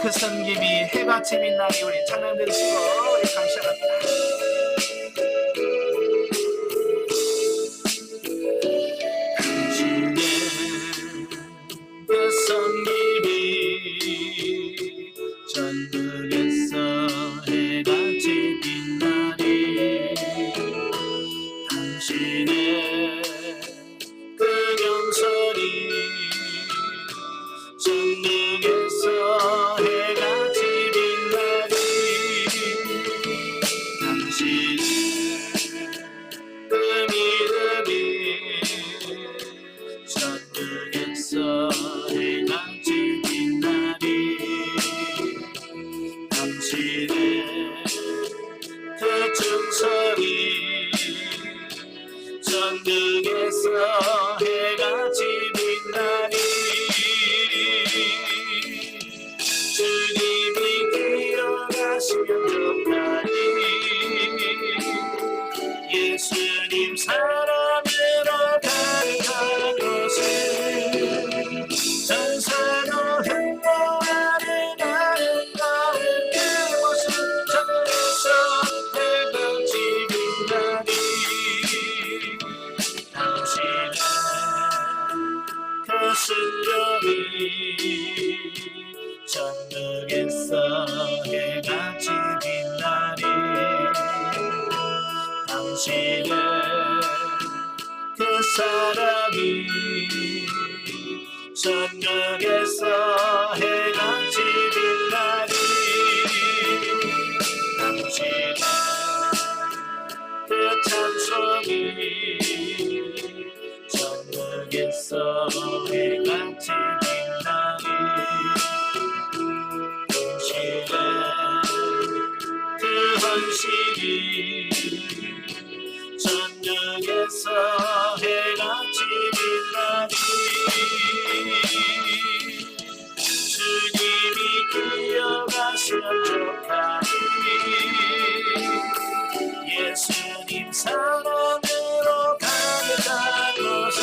그 섬김이 해같이 빛나니 우리 찬양 들으시고 우리 감사합니다. 당신의 그 섬김이 전국에서 해같이 빛나니 당신의 그 영선이 전국에서 해같이 빛나니 당신의 그 믿음이 전국에서 해같이 빛나니 당신의 그 충성이 전국에서 해같이 빛나니 주님이 기억하시면 좋다니 예수님 사랑으로 가득한 곳은 전사도 흠모하는 아름다운 그곳은 전에서 해같이 빛나니 당신은 그 순종이 전국에서 해같이 빛나니 당신의 그 사랑이 전국에서 해같이 빛나니 당신의 그 찬송이 전국에서 해같이 빛나니 당신의 그 헌신이 전국에서 해같이 빛나니 주님이 기억하시면 좋다니 예수님 사랑으로 가득한 곳은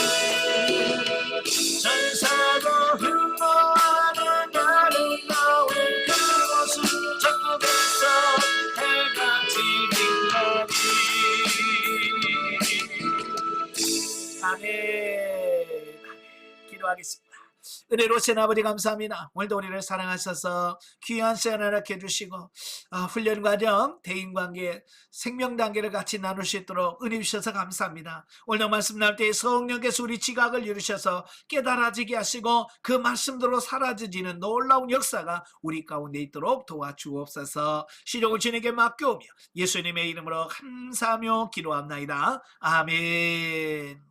전사도 흠모하는 아름다운 그곳은 전국에서 해같이 빛나니 아멘. 기도하겠습니다. 은혜로우신 아버지 감사합니다. 오늘도 우리를 사랑하셔서 귀한 시간 허락해 주시고 훈련 과정, 대인관계, 생명단계를 같이 나눌 수 있도록 은혜 주셔서 감사합니다. 오늘 말씀 나눌 때 성령께서 우리 지각을 이루셔서 깨달아지게 하시고 그 말씀대로 사라지는 놀라운 역사가 우리 가운데 있도록 도와주옵소서. 시종을 주님께 맡겨오며 예수님의 이름으로 감사하며 기도합나이다. 아멘.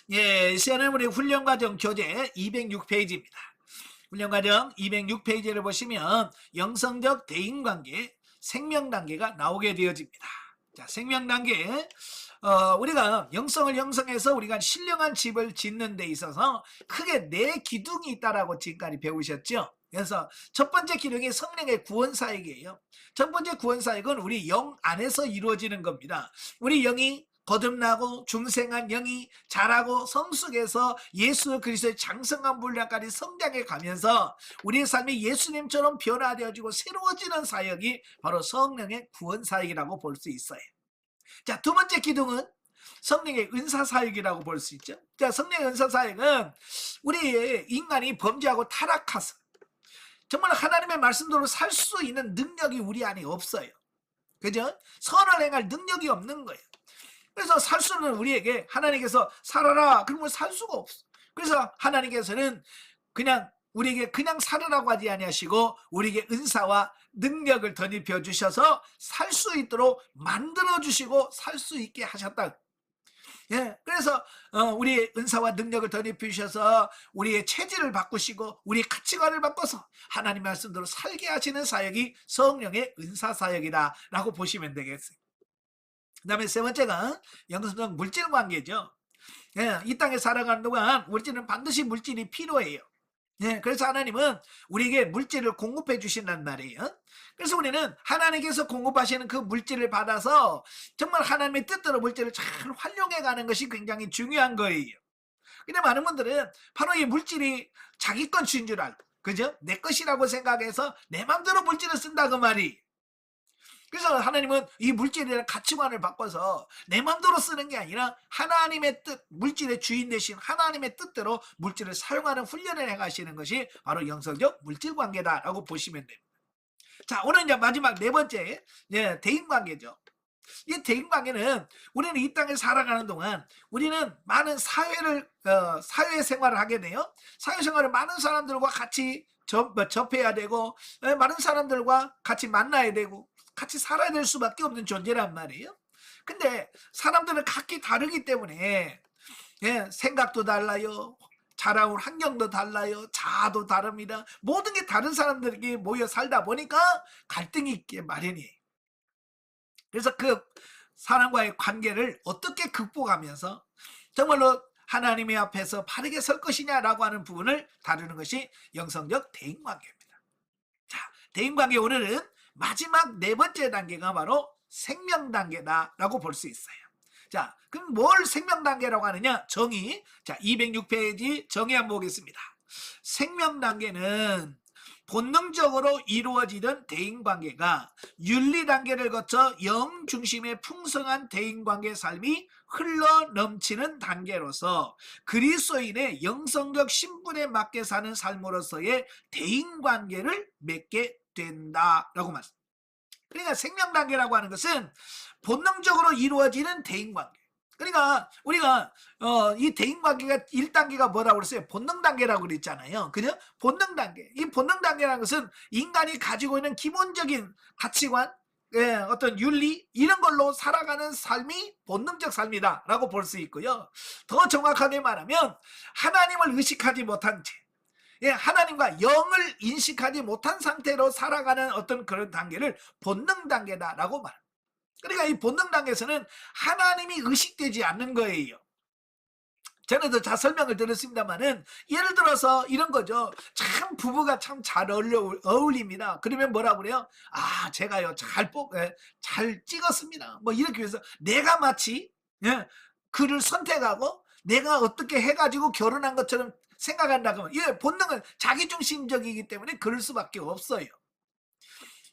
예, 시간은 우리 훈련과정 교재 206페이지입니다. 훈련과정 206페이지를 보시면 영성적 대인관계, 생명단계가 나오게 되어집니다. 자, 생명단계. 우리가 영성을 형성해서 우리가 신령한 집을 짓는 데 있어서 크게 4기둥이 있다라고 지금까지 배우셨죠? 그래서 첫 번째 기둥이 성령의 구원사역이에요. 첫 번째 구원사역은 우리 영 안에서 이루어지는 겁니다. 우리 영이 거듭나고 중생한 영이 자라고 성숙해서 예수 그리스도의 장성한 분량까지 성장해 가면서 우리의 삶이 예수님처럼 변화되어지고 새로워지는 사역이 바로 성령의 구원 사역이라고 볼 수 있어요. 자, 두 번째 기둥은 성령의 은사 사역이라고 볼 수 있죠. 자, 성령의 은사 사역은 우리 인간이 범죄하고 타락해서 정말 하나님의 말씀대로 살 수 있는 능력이 우리 안에 없어요. 그죠? 선을 행할 능력이 없는 거예요. 그래서 살 수는 우리에게 하나님께서 살아라 그러면 살 수가 없어. 그래서 하나님께서는 그냥 우리에게 그냥 살으라고 하지 아니하시고 우리에게 은사와 능력을 덧입혀 주셔서 살 수 있도록 만들어 주시고 살 수 있게 하셨다. 예, 그래서 우리의 은사와 능력을 덧입혀 주셔서 우리의 체질을 바꾸시고 우리의 가치관을 바꿔서 하나님 말씀대로 살게 하시는 사역이 성령의 은사 사역이다 라고 보시면 되겠어요. 그 다음에 세 번째가 영성적 물질 관계죠. 예, 이 땅에 살아가는 동안 물질은 반드시 물질이 필요해요. 예, 그래서 하나님은 우리에게 물질을 공급해 주신단 말이에요. 그래서 우리는 하나님께서 공급하시는 그 물질을 받아서 정말 하나님의 뜻대로 물질을 잘 활용해 가는 것이 굉장히 중요한 거예요. 근데 많은 분들은 바로 이 물질이 자기 것인 줄 알고 그죠? 내 것이라고 생각해서 내 마음대로 물질을 쓴다 그 말이. 그래서 하나님은 이 물질이라는 가치관을 바꿔서 내 마음대로 쓰는 게 아니라 하나님의 뜻, 물질의 주인 대신 하나님의 뜻대로 물질을 사용하는 훈련을 해가시는 것이 바로 영성적 물질 관계다라고 보시면 됩니다. 자, 오늘 이제 마지막 네 번째, 대인 관계죠. 이 대인 관계는 우리는 이 땅에 살아가는 동안 우리는 많은 사회 생활을 하게 돼요. 사회 생활을 많은 사람들과 같이 접해야 되고, 많은 사람들과 같이 만나야 되고, 같이 살아야 될 수밖에 없는 존재란 말이에요. 근데 사람들은 각기 다르기 때문에 생각도 달라요. 자라온 환경도 달라요. 자아도 다릅니다. 모든 게 다른 사람들에게 모여 살다 보니까 갈등이 있게 마련이에요. 그래서 그 사람과의 관계를 어떻게 극복하면서 정말로 하나님의 앞에서 바르게 설 것이냐라고 하는 부분을 다루는 것이 영성적 대인관계입니다. 자, 대인관계 오늘은 마지막 네 번째 단계가 바로 생명단계다라고 볼 수 있어요. 자, 그럼 뭘 생명단계라고 하느냐? 정의. 자, 206페이지 정의 한번 보겠습니다. 생명단계는 본능적으로 이루어지던 대인관계가 윤리단계를 거쳐 영 중심의 풍성한 대인관계 삶이 흘러 넘치는 단계로서 그리스도인의 영성적 신분에 맞게 사는 삶으로서의 대인관계를 맺게 된다라고 말씀. 그러니까 생명단계라고 하는 것은 본능적으로 이루어지는 대인관계. 그러니까 우리가 이 대인관계가 1단계가 뭐라고 그랬어요? 본능단계라고 그랬잖아요. 그죠? 본능단계. 이 본능단계라는 것은 인간이 가지고 있는 기본적인 가치관, 어떤 윤리 이런 걸로 살아가는 삶이 본능적 삶이다라고 볼 수 있고요. 더 정확하게 말하면 하나님을 의식하지 못한 채 하나님과 영을 인식하지 못한 상태로 살아가는 어떤 그런 단계를 본능 단계다라고 말합니다. 그러니까 이 본능 단계에서는 하나님이 의식되지 않는 거예요. 전에도 다 설명을 드렸습니다만은 예를 들어서 이런 거죠. 참 부부가 참 잘 어울립니다. 그러면 뭐라 그래요? 아, 제가요 잘 찍었습니다. 뭐 이렇게 해서 내가 마치 그를 선택하고 내가 어떻게 해가지고 결혼한 것처럼 생각한다고 하면 이 본능은 자기중심적이기 때문에 그럴 수밖에 없어요.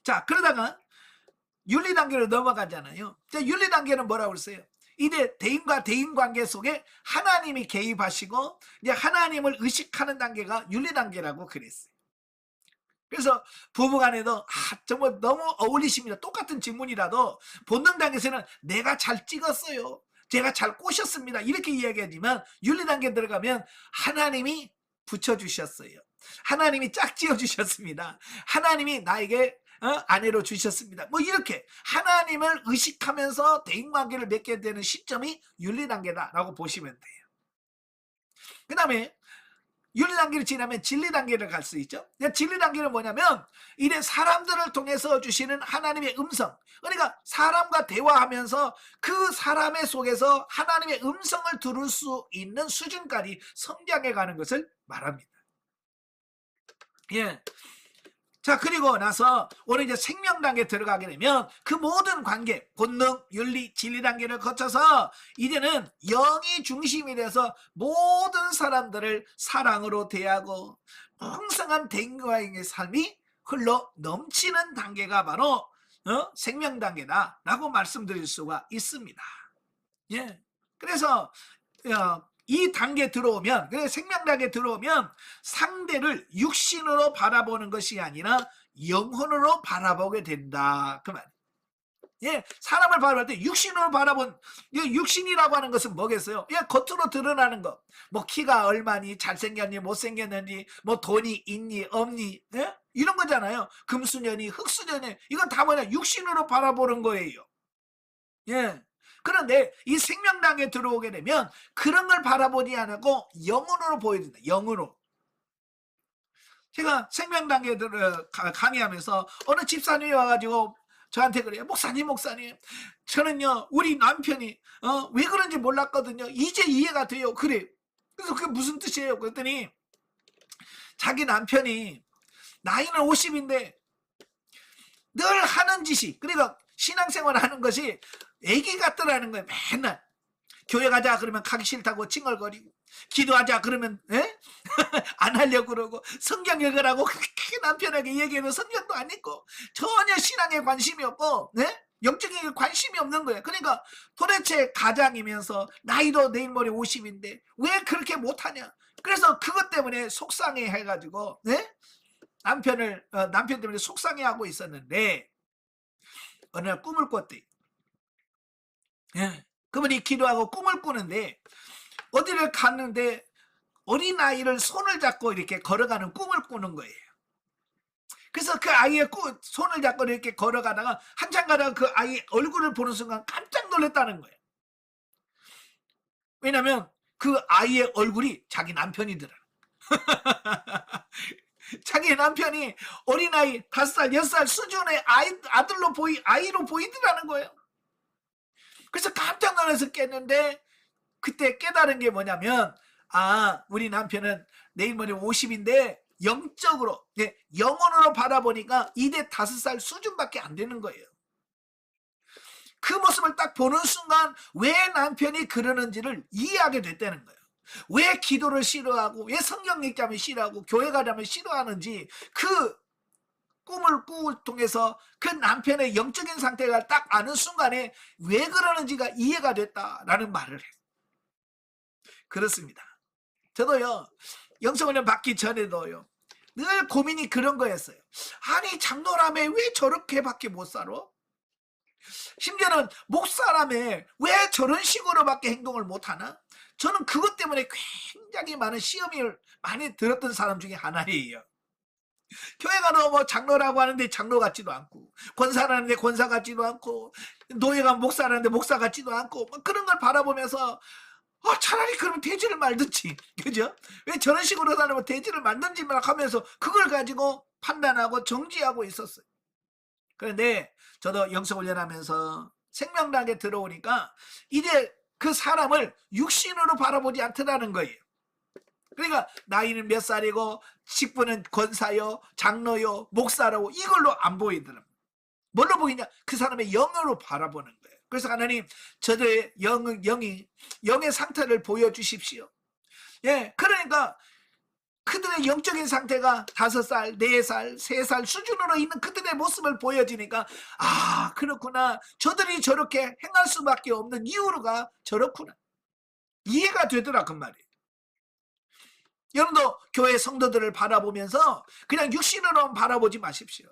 자, 그러다가 윤리 단계로 넘어가잖아요. 자, 윤리 단계는 뭐라고 그랬어요? 이제 대인과 대인 관계 속에 하나님이 개입하시고 이제 하나님을 의식하는 단계가 윤리 단계라고 그랬어요. 그래서 부부간에도 정말 너무 어울리십니다. 똑같은 질문이라도 본능 단계에서는 내가 잘 찍었어요. 제가 잘 꼬셨습니다. 이렇게 이야기하지만 윤리 단계 들어가면 하나님이 붙여주셨어요. 하나님이 짝지어 주셨습니다. 하나님이 나에게 아내로 주셨습니다. 뭐 이렇게 하나님을 의식하면서 대인관계를 맺게 되는 시점이 윤리단계다라고 보시면 돼요. 그 다음에 윤리단계를 지나면 진리단계를 갈 수 있죠. 진리단계는 뭐냐면 이래 사람들을 통해서 주시는 하나님의 음성, 그러니까 사람과 대화하면서 그 사람의 속에서 하나님의 음성을 들을 수 있는 수준까지 성장해 가는 것을 말합니다. 자, 그리고 나서 오늘 이제 생명 단계에 들어가게 되면 그 모든 관계, 본능, 윤리, 진리 단계를 거쳐서 이제는 영이 중심이 돼서 모든 사람들을 사랑으로 대하고 풍성한 대인과의 삶이 흘러 넘치는 단계가 바로 생명 단계다라고 말씀드릴 수가 있습니다. 그래서 이 단계에 들어오면, 생명 단계에 들어오면 상대를 육신으로 바라보는 것이 아니라 영혼으로 바라보게 된다. 그 말. 사람을 바라볼 때 육신으로 육신이라고 하는 것은 뭐겠어요? 겉으로 드러나는 것. 뭐 키가 얼마니, 잘생겼니, 못생겼니, 뭐 돈이 있니, 없니, 이런 거잖아요. 금수년이, 흙수년이, 이건 다 뭐냐? 육신으로 바라보는 거예요. 그런데 이 생명당에 들어오게 되면 그런 걸 바라보지 않고 영혼으로 보여야 된다. 영으로. 제가 생명당에 강의하면서 어느 집사님이 와가지고 저한테 그래요. 목사님 저는요 우리 남편이 왜 그런지 몰랐거든요. 이제 이해가 돼요. 그래. 그래서 그게 무슨 뜻이에요? 그랬더니 자기 남편이 나이는 50인데 늘 하는 짓이, 그러니까 신앙생활을 하는 것이 애기 같더라는 거예요. 맨날 교회 가자 그러면 가기 싫다고 칭얼거리고, 기도하자 그러면 안 하려고 그러고 성경 읽으라고 그렇게 남편에게 얘기해도 성경도 안 읽고 전혀 신앙에 관심이 없고, 네? 영적인 관심이 없는 거예요. 그러니까 도대체 가장이면서 나이도 내일 모레 50인데 왜 그렇게 못하냐. 그래서 그것 때문에 속상해 해가지고, 네? 남편 때문에 속상해하고 있었는데 어느 날 꿈을 꿨대. 예. 그분이 기도하고 꿈을 꾸는데 어디를 갔는데 어린아이를 손을 잡고 이렇게 걸어가는 꿈을 꾸는 거예요. 그래서 그 아이의 손을 잡고 이렇게 걸어가다가 한참 가다가 그 아이 얼굴을 보는 순간 깜짝 놀랐다는 거예요. 왜냐면 그 아이의 얼굴이 자기 남편이더라. 자기 남편이 어린아이 5살, 6살 수준의 아이로 보이더라는 거예요. 그래서 깜짝 놀라서 깼는데 그때 깨달은 게 뭐냐면, 우리 남편은 내일 모레 50인데 영적으로, 영혼으로 바라보니까 이대 5살 수준밖에 안 되는 거예요. 그 모습을 딱 보는 순간 왜 남편이 그러는지를 이해하게 됐다는 거예요. 왜 기도를 싫어하고 왜 성경 읽자면 싫어하고 교회 가자면 싫어하는지 그 꿈을 통해서 그 남편의 영적인 상태가 딱 아는 순간에 왜 그러는지가 이해가 됐다라는 말을 해요. 그렇습니다. 저도요, 영성훈련 받기 전에도요, 늘 고민이 그런 거였어요. 아니, 장로라며 왜 저렇게밖에 못 살아? 심지어는 목사라며 왜 저런 식으로밖에 행동을 못하나? 저는 그것 때문에 굉장히 많은 시험을 많이 들었던 사람 중에 하나예요. 교회 가도 뭐 장로라고 하는데 장로 같지도 않고, 권사라는데 권사 같지도 않고, 노예가 목사라는데 목사 같지도 않고, 뭐 그런 걸 바라보면서 차라리 그러면 돼지를 말든지, 그죠? 왜 저런 식으로 살면 돼지를 말든지 막 하면서 그걸 가지고 판단하고 정지하고 있었어요. 그런데 저도 영성훈련하면서 생명당에 들어오니까 이제 그 사람을 육신으로 바라보지 않더라는 거예요. 그러니까 나이는 몇 살이고 직분은 권사요, 장로요, 목사라고 이걸로 안 보이더라고요. 뭘로 보이냐? 그 사람의 영으로 바라보는 거예요. 그래서 하나님, 저들의 영의 상태를 보여주십시오. 예, 그러니까 그들의 영적인 상태가 5살, 4살, 3살 수준으로 있는 그들의 모습을 보여지니까 그렇구나. 저들이 저렇게 행할 수밖에 없는 이유가 저렇구나. 이해가 되더라 그 말이에요. 여러분도 교회 성도들을 바라보면서 그냥 육신으로만 바라보지 마십시오.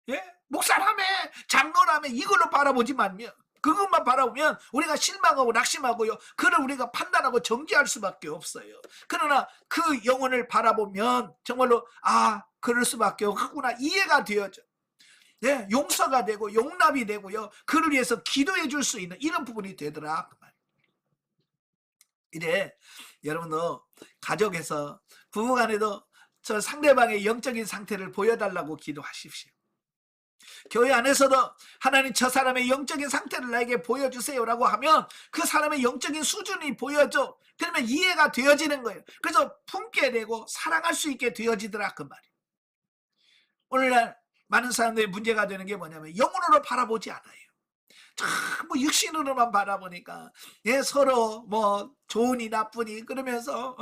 예? 목사라며 장로라며 이걸로 바라보지 말며 그것만 바라보면 우리가 실망하고 낙심하고요. 그를 우리가 판단하고 정지할 수밖에 없어요. 그러나 그 영혼을 바라보면 정말로 그럴 수밖에 없구나 이해가 되어져. 예, 용서가 되고 용납이 되고요. 그를 위해서 기도해 줄 수 있는 이런 부분이 되더라. 이래 여러분도 가족에서 부부간에도 저 상대방의 영적인 상태를 보여달라고 기도하십시오. 교회 안에서도 하나님 저 사람의 영적인 상태를 나에게 보여주세요라고 하면 그 사람의 영적인 수준이 보여져. 그러면 이해가 되어지는 거예요. 그래서 품게 되고 사랑할 수 있게 되어지더라 그 말이에요. 오늘날 많은 사람들의 문제가 되는 게 뭐냐면 영혼으로 바라보지 않아요. 전부 육신으로만 바라보니까 서로 뭐 좋으니 나쁘니 그러면서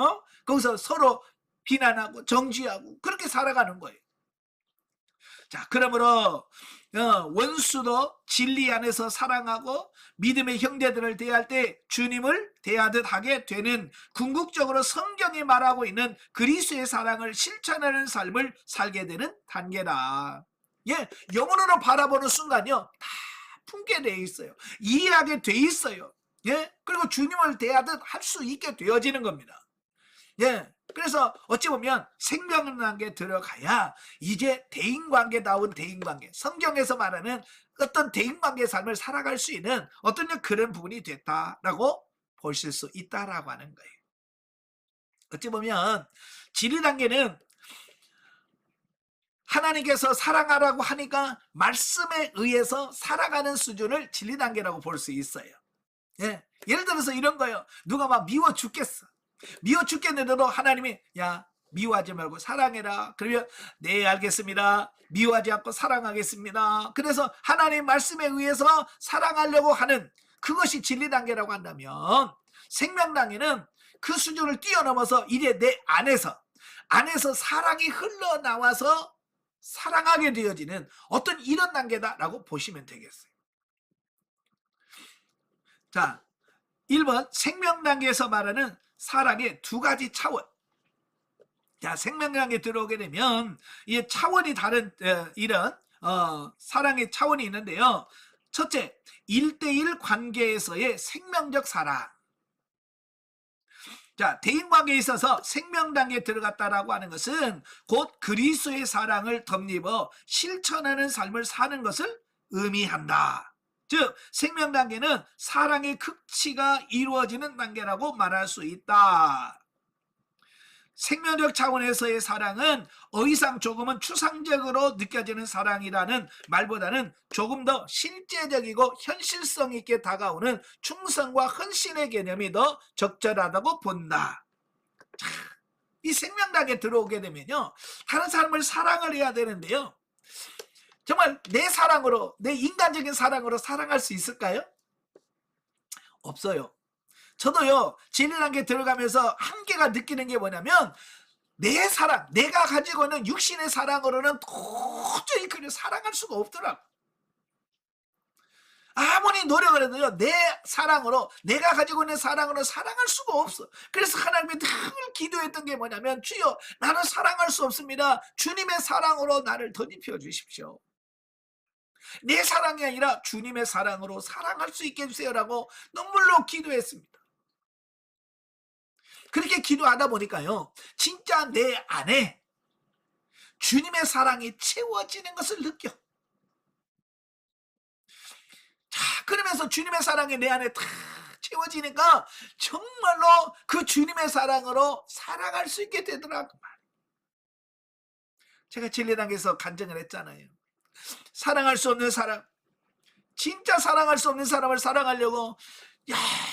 거기서 서로 비난하고 정지하고 그렇게 살아가는 거예요. 자, 그러므로 원수도 진리 안에서 사랑하고 믿음의 형제들을 대할 때 주님을 대하듯 하게 되는 궁극적으로 성경이 말하고 있는 그리스도의 사랑을 실천하는 삶을 살게 되는 단계다. 영혼으로 바라보는 순간요 다 품게 돼 있어요. 이해하게 돼 있어요. 그리고 주님을 대하듯 할 수 있게 되어지는 겁니다. 그래서 어찌 보면 생명관계에 들어가야 이제 대인관계다운 대인관계, 성경에서 말하는 어떤 대인관계의 삶을 살아갈 수 있는 어떤 그런 부분이 됐다라고 보실 수 있다라고 하는 거예요. 어찌 보면 진리 단계는 하나님께서 사랑하라고 하니까 말씀에 의해서 살아가는 수준을 진리 단계라고 볼 수 있어요. 예를 들어서 이런 거예요. 누가 막 미워 죽겠어. 미워 죽겠는데도 하나님이 미워하지 말고 사랑해라. 그러면 네 알겠습니다. 미워하지 않고 사랑하겠습니다. 그래서 하나님 말씀에 의해서 사랑하려고 하는 그것이 진리 단계라고 한다면 생명 단계는 그 수준을 뛰어넘어서 이제 내 안에서 사랑이 흘러나와서 사랑하게 되어지는 어떤 이런 단계다라고 보시면 되겠어요. 자, 1번 생명 단계에서 말하는 사랑의 두 가지 차원. 자, 생명 단계에 들어오게 되면 이 차원이 다른 이런 사랑의 차원이 있는데요. 첫째, 1대1 관계에서의 생명적 사랑. 자, 대인 관계에 있어서 생명 단계에 들어갔다라고 하는 것은 곧 그리스도의 사랑을 덧입어 실천하는 삶을 사는 것을 의미한다. 즉, 생명 단계는 사랑의 극치가 이루어지는 단계라고 말할 수 있다. 생명적 차원에서의 사랑은 어이상 조금은 추상적으로 느껴지는 사랑이라는 말보다는 조금 더 실제적이고 현실성 있게 다가오는 충성과 헌신의 개념이 더 적절하다고 본다. 자, 이 생명단계에 들어오게 되면요, 다른 사람을 사랑을 해야 되는데요, 정말 내 사랑으로, 내 인간적인 사랑으로 사랑할 수 있을까요? 없어요. 저도요, 진리단계 들어가면서 한계가 느끼는 게 뭐냐면, 내 사랑, 내가 가지고 있는 육신의 사랑으로는 도저히 그를 사랑할 수가 없더라고. 아무리 노력을 해도요, 내 사랑으로, 내가 가지고 있는 사랑으로 사랑할 수가 없어. 그래서 하나님이 늘 기도했던 게 뭐냐면, 주여, 나는 사랑할 수 없습니다. 주님의 사랑으로 나를 덧입혀 주십시오. 내 사랑이 아니라 주님의 사랑으로 사랑할 수 있게 해주세요라고 눈물로 기도했습니다. 그렇게 기도하다 보니까요, 진짜 내 안에 주님의 사랑이 채워지는 것을 느껴. 자, 그러면서 주님의 사랑이 내 안에 다 채워지니까 정말로 그 주님의 사랑으로 살아갈 수 있게 되더라고. 제가 진리단계에서 간증을 했잖아요. 사랑할 수 없는 사람, 진짜 사랑할 수 없는 사람을 사랑하려고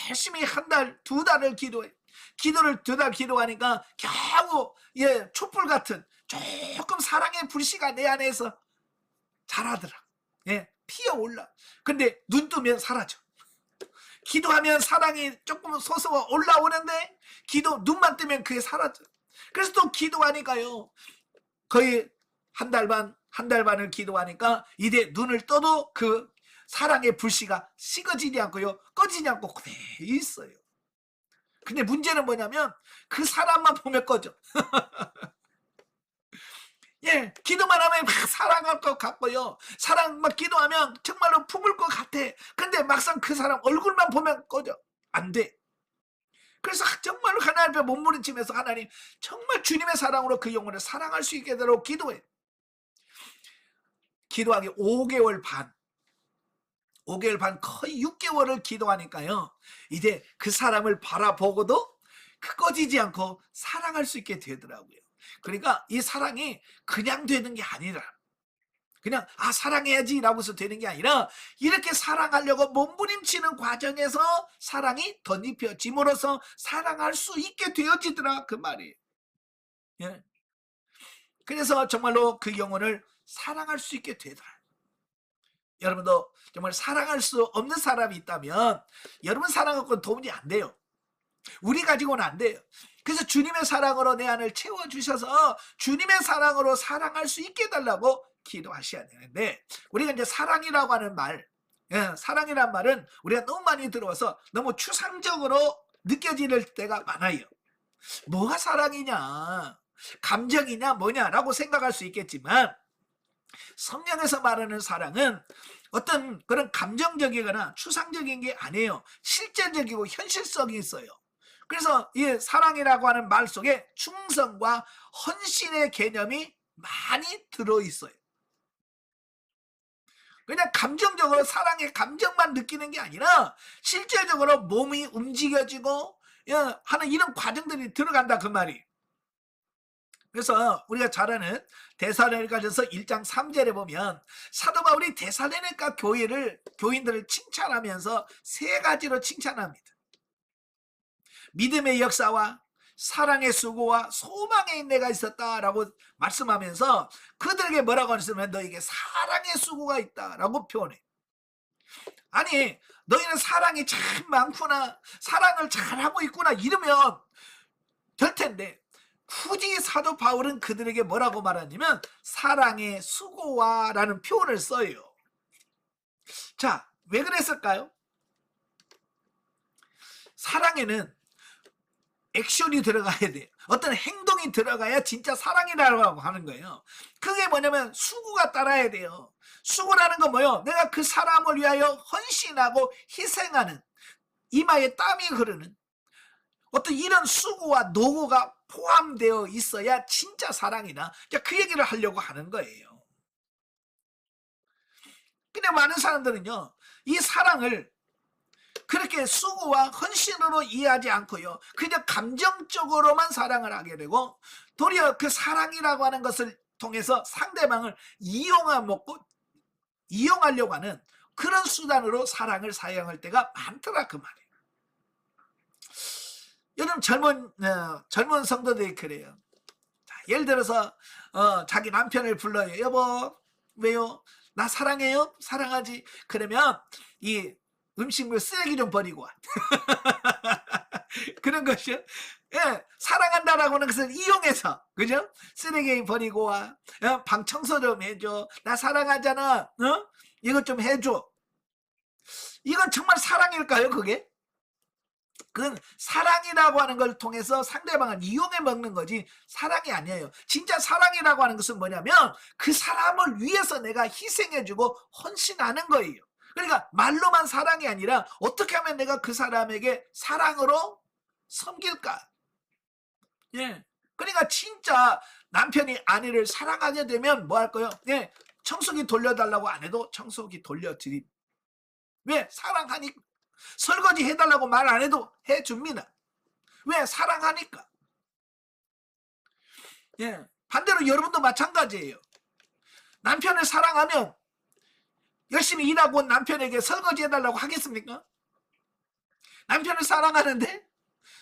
열심히 한 달, 두 달을 기도해. 기도를 두 달 기도하니까 겨우 촛불 같은 조금 사랑의 불씨가 내 안에서 자라더라. 피어올라. 근데 눈 뜨면 사라져. 기도하면 사랑이 조금 솟아 올라오는데 눈만 뜨면 그게 사라져. 그래서 또 기도하니까요, 거의 한 달 반을 기도하니까 이제 눈을 떠도 그 사랑의 불씨가 식어지지 않고요, 꺼지지 않고 그대로 있어요. 근데 문제는 뭐냐면 그 사람만 보면 꺼져. 기도만 하면 막 사랑할 것 같고요, 사랑 막 기도하면 정말로 품을 것 같아. 근데 막상 그 사람 얼굴만 보면 꺼져. 안 돼. 그래서 정말로 하나님 앞에 몸부림치면서, 하나님 정말 주님의 사랑으로 그 영혼을 사랑할 수 있게 되도록 기도해. 기도하기 5개월 반 거의 6개월을 기도하니까요, 이제 그 사람을 바라보고도 꺼지지 않고 사랑할 수 있게 되더라고요. 그러니까 이 사랑이 그냥 되는 게 아니라, 그냥 사랑해야지 라고서 되는 게 아니라, 이렇게 사랑하려고 몸부림치는 과정에서 사랑이 덧입혀짐으로써 사랑할 수 있게 되어지더라, 그 말이에요. 그래서 정말로 그 영혼을 사랑할 수 있게 되더라. 여러분도 정말 사랑할 수 없는 사람이 있다면 여러분 사랑 갖고는 도움이 안 돼요. 우리 가지고는 안 돼요. 그래서 주님의 사랑으로 내 안을 채워주셔서 주님의 사랑으로 사랑할 수 있게 해달라고 기도하셔야 되는데, 우리가 이제 사랑이라고 하는 말, 사랑이란 말은 우리가 너무 많이 들어와서 너무 추상적으로 느껴질 때가 많아요. 뭐가 사랑이냐, 감정이냐, 뭐냐라고 생각할 수 있겠지만, 성경에서 말하는 사랑은 어떤 그런 감정적이거나 추상적인 게 아니에요. 실제적이고 현실성이 있어요. 그래서 이 사랑이라고 하는 말 속에 충성과 헌신의 개념이 많이 들어있어요. 그냥 감정적으로 사랑의 감정만 느끼는 게 아니라 실제적으로 몸이 움직여지고 하는 이런 과정들이 들어간다, 그 말이. 그래서 우리가 잘 아는 데살로니가전서 1장 3절에 보면 사도 바울이 데살로니가 교인들을 칭찬하면서 세 가지로 칭찬합니다. 믿음의 역사와 사랑의 수고와 소망의 인내가 있었다라고 말씀하면서 그들에게 뭐라고 하냐면, 너에게 사랑의 수고가 있다라고 표현해. 아니, 너희는 사랑이 참 많구나, 사랑을 잘하고 있구나 이러면 될 텐데 굳이 사도 바울은 그들에게 뭐라고 말하냐면 사랑의 수고와라는 표현을 써요. 자, 왜 그랬을까요? 사랑에는 액션이 들어가야 돼요. 어떤 행동이 들어가야 진짜 사랑이라고 하는 거예요. 그게 뭐냐면 수고가 따라야 돼요. 수고라는 건 뭐예요? 내가 그 사람을 위하여 헌신하고 희생하는, 이마에 땀이 흐르는 어떤 이런 수고와 노고가 포함되어 있어야 진짜 사랑이다. 그 얘기를 하려고 하는 거예요. 근데 많은 사람들은요, 이 사랑을 그렇게 수고와 헌신으로 이해하지 않고요, 그냥 감정적으로만 사랑을 하게 되고 도리어 그 사랑이라고 하는 것을 통해서 상대방을 이용하려고 하는 그런 수단으로 사랑을 사용할 때가 많더라 그 말이에요. 요즘 젊은 성도들이 그래요. 자, 예를 들어서 자기 남편을 불러요. 여보, 왜요? 나 사랑해요? 사랑하지? 그러면 이 음식물 쓰레기 좀 버리고 와. 그런 것이요. 예, 사랑한다라고 하는 것을 이용해서, 그죠? 쓰레기 버리고 와. 방 청소 좀 해줘. 나 사랑하잖아. 이것 좀 해줘. 이건 정말 사랑일까요, 그게? 그건 사랑이라고 하는 걸 통해서 상대방을 이용해 먹는 거지 사랑이 아니에요. 진짜 사랑이라고 하는 것은 뭐냐면 그 사람을 위해서 내가 희생해주고 헌신하는 거예요. 그러니까 말로만 사랑이 아니라 어떻게 하면 내가 그 사람에게 사랑으로 섬길까? 예. 그러니까 진짜 남편이 아내를 사랑하게 되면 뭐 할 거예요? 예. 청소기 돌려달라고 안 해도 청소기 돌려드림. 왜? 사랑하니까. 설거지 해달라고 말 안 해도 해줍니다. 왜? 사랑하니까. 예. 반대로 여러분도 마찬가지예요. 남편을 사랑하면 열심히 일하고 온 남편에게 설거지 해달라고 하겠습니까? 남편을 사랑하는데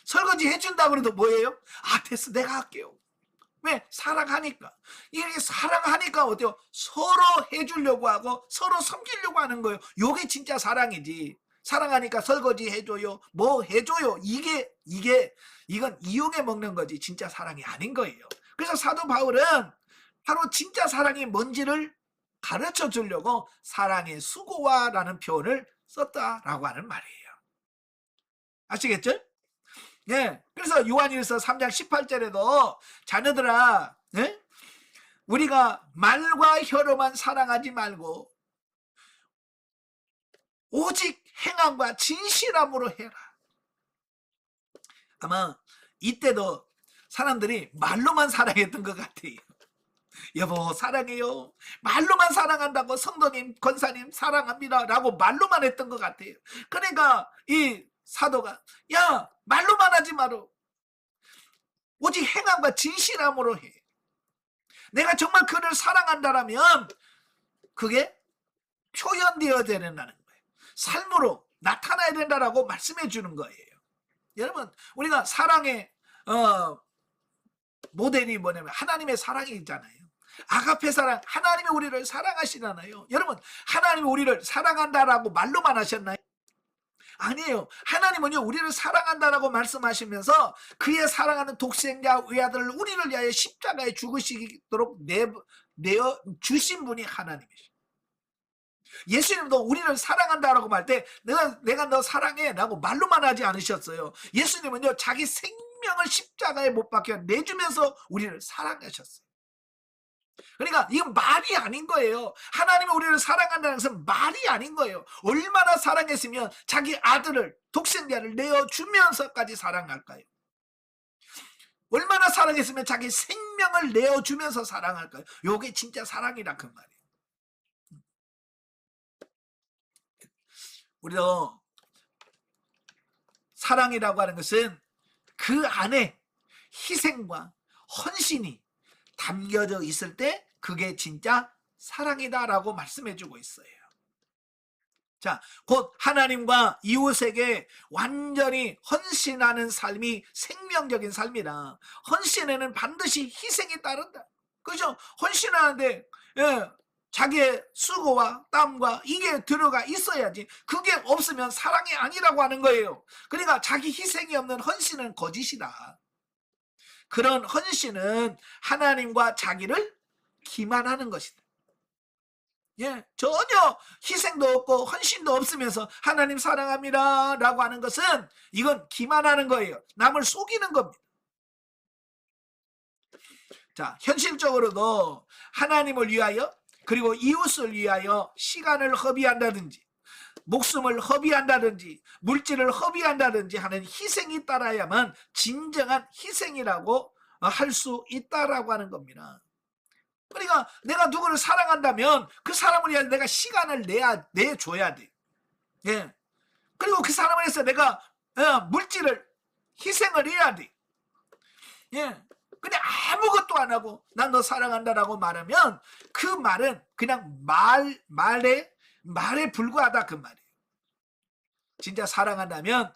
설거지 해준다고 해도 뭐예요? 아, 됐어, 내가 할게요. 왜? 사랑하니까. 이게 사랑하니까 어때요? 서로 해주려고 하고 서로 섬기려고 하는 거예요. 요게 진짜 사랑이지. 사랑하니까 설거지 해줘요, 뭐 해줘요, 이건 이용해 먹는 거지 진짜 사랑이 아닌 거예요. 그래서 사도 바울은 바로 진짜 사랑이 뭔지를 가르쳐 주려고 사랑의 수고와라는 표현을 썼다라고 하는 말이에요. 아시겠죠? 네. 그래서 요한일서 3장 18절에도 자녀들아, 네? 우리가 말과 혀로만 사랑하지 말고 오직 행함과 진실함으로 해라. 아마 이때도 사람들이 말로만 사랑했던 것 같아요. 여보 사랑해요, 말로만 사랑한다고, 성도님 권사님 사랑합니다 라고 말로만 했던 것 같아요. 그러니까 이 사도가 야 말로만 하지 마라, 오직 행함과 진실함으로 해. 내가 정말 그를 사랑한다라면 그게 표현되어야 된다는 거예요. 삶으로 나타나야 된다라고 말씀해 주는 거예요. 여러분, 우리가 사랑의 모델이 뭐냐면 하나님의 사랑이잖아요. 아가페 사랑, 하나님이 우리를 사랑하시잖아요. 여러분, 하나님이 우리를 사랑한다라고 말로만 하셨나요? 아니에요. 하나님은요, 우리를 사랑한다라고 말씀하시면서 그의 사랑하는 독생자 외아들을 우리를 위하여 십자가에 죽으시도록 내어 주신 분이 하나님이시죠. 예수님도 우리를 사랑한다라고 말 때 내가 너 사랑해 라고 말로만 하지 않으셨어요. 예수님은요, 자기 생명을 십자가에 못 박혀 내주면서 우리를 사랑하셨어요. 그러니까 이건 말이 아닌 거예요. 하나님이 우리를 사랑한다는 것은 말이 아닌 거예요. 얼마나 사랑했으면 자기 아들을, 독생자를 내어주면서까지 사랑할까요? 얼마나 사랑했으면 자기 생명을 내어주면서 사랑할까요? 요게 진짜 사랑이라 그 말이에요. 우리도 사랑이라고 하는 것은 그 안에 희생과 헌신이 담겨져 있을 때 그게 진짜 사랑이다라고 말씀해주고 있어요. 자, 곧 하나님과 이웃에게 완전히 헌신하는 삶이 생명적인 삶이라. 헌신에는 반드시 희생이 따른다. 그죠? 헌신하는데 자기의 수고와 땀과 이게 들어가 있어야지. 그게 없으면 사랑이 아니라고 하는 거예요. 그러니까 자기 희생이 없는 헌신은 거짓이다. 그런 헌신은 하나님과 자기를 기만하는 것이다. 예, 전혀 희생도 없고 헌신도 없으면서 하나님 사랑합니다 라고 하는 것은 이건 기만하는 거예요. 남을 속이는 겁니다. 자, 현실적으로도 하나님을 위하여 그리고 이웃을 위하여 시간을 허비한다든지 목숨을 허비한다든지 물질을 허비한다든지 하는 희생이 따라야만 진정한 희생이라고 할 수 있다라고 하는 겁니다. 그러니까 내가 누구를 사랑한다면 그 사람을 위해 내가 시간을 내줘야 돼. 예. 그리고 그 사람을 위해서 내가 물질을 희생을 해야 돼. 예. 근데 아무것도 안 하고 난 너 사랑한다라고 말하면 그 말은 그냥 말에 불과하다 그 말이에요. 진짜 사랑한다면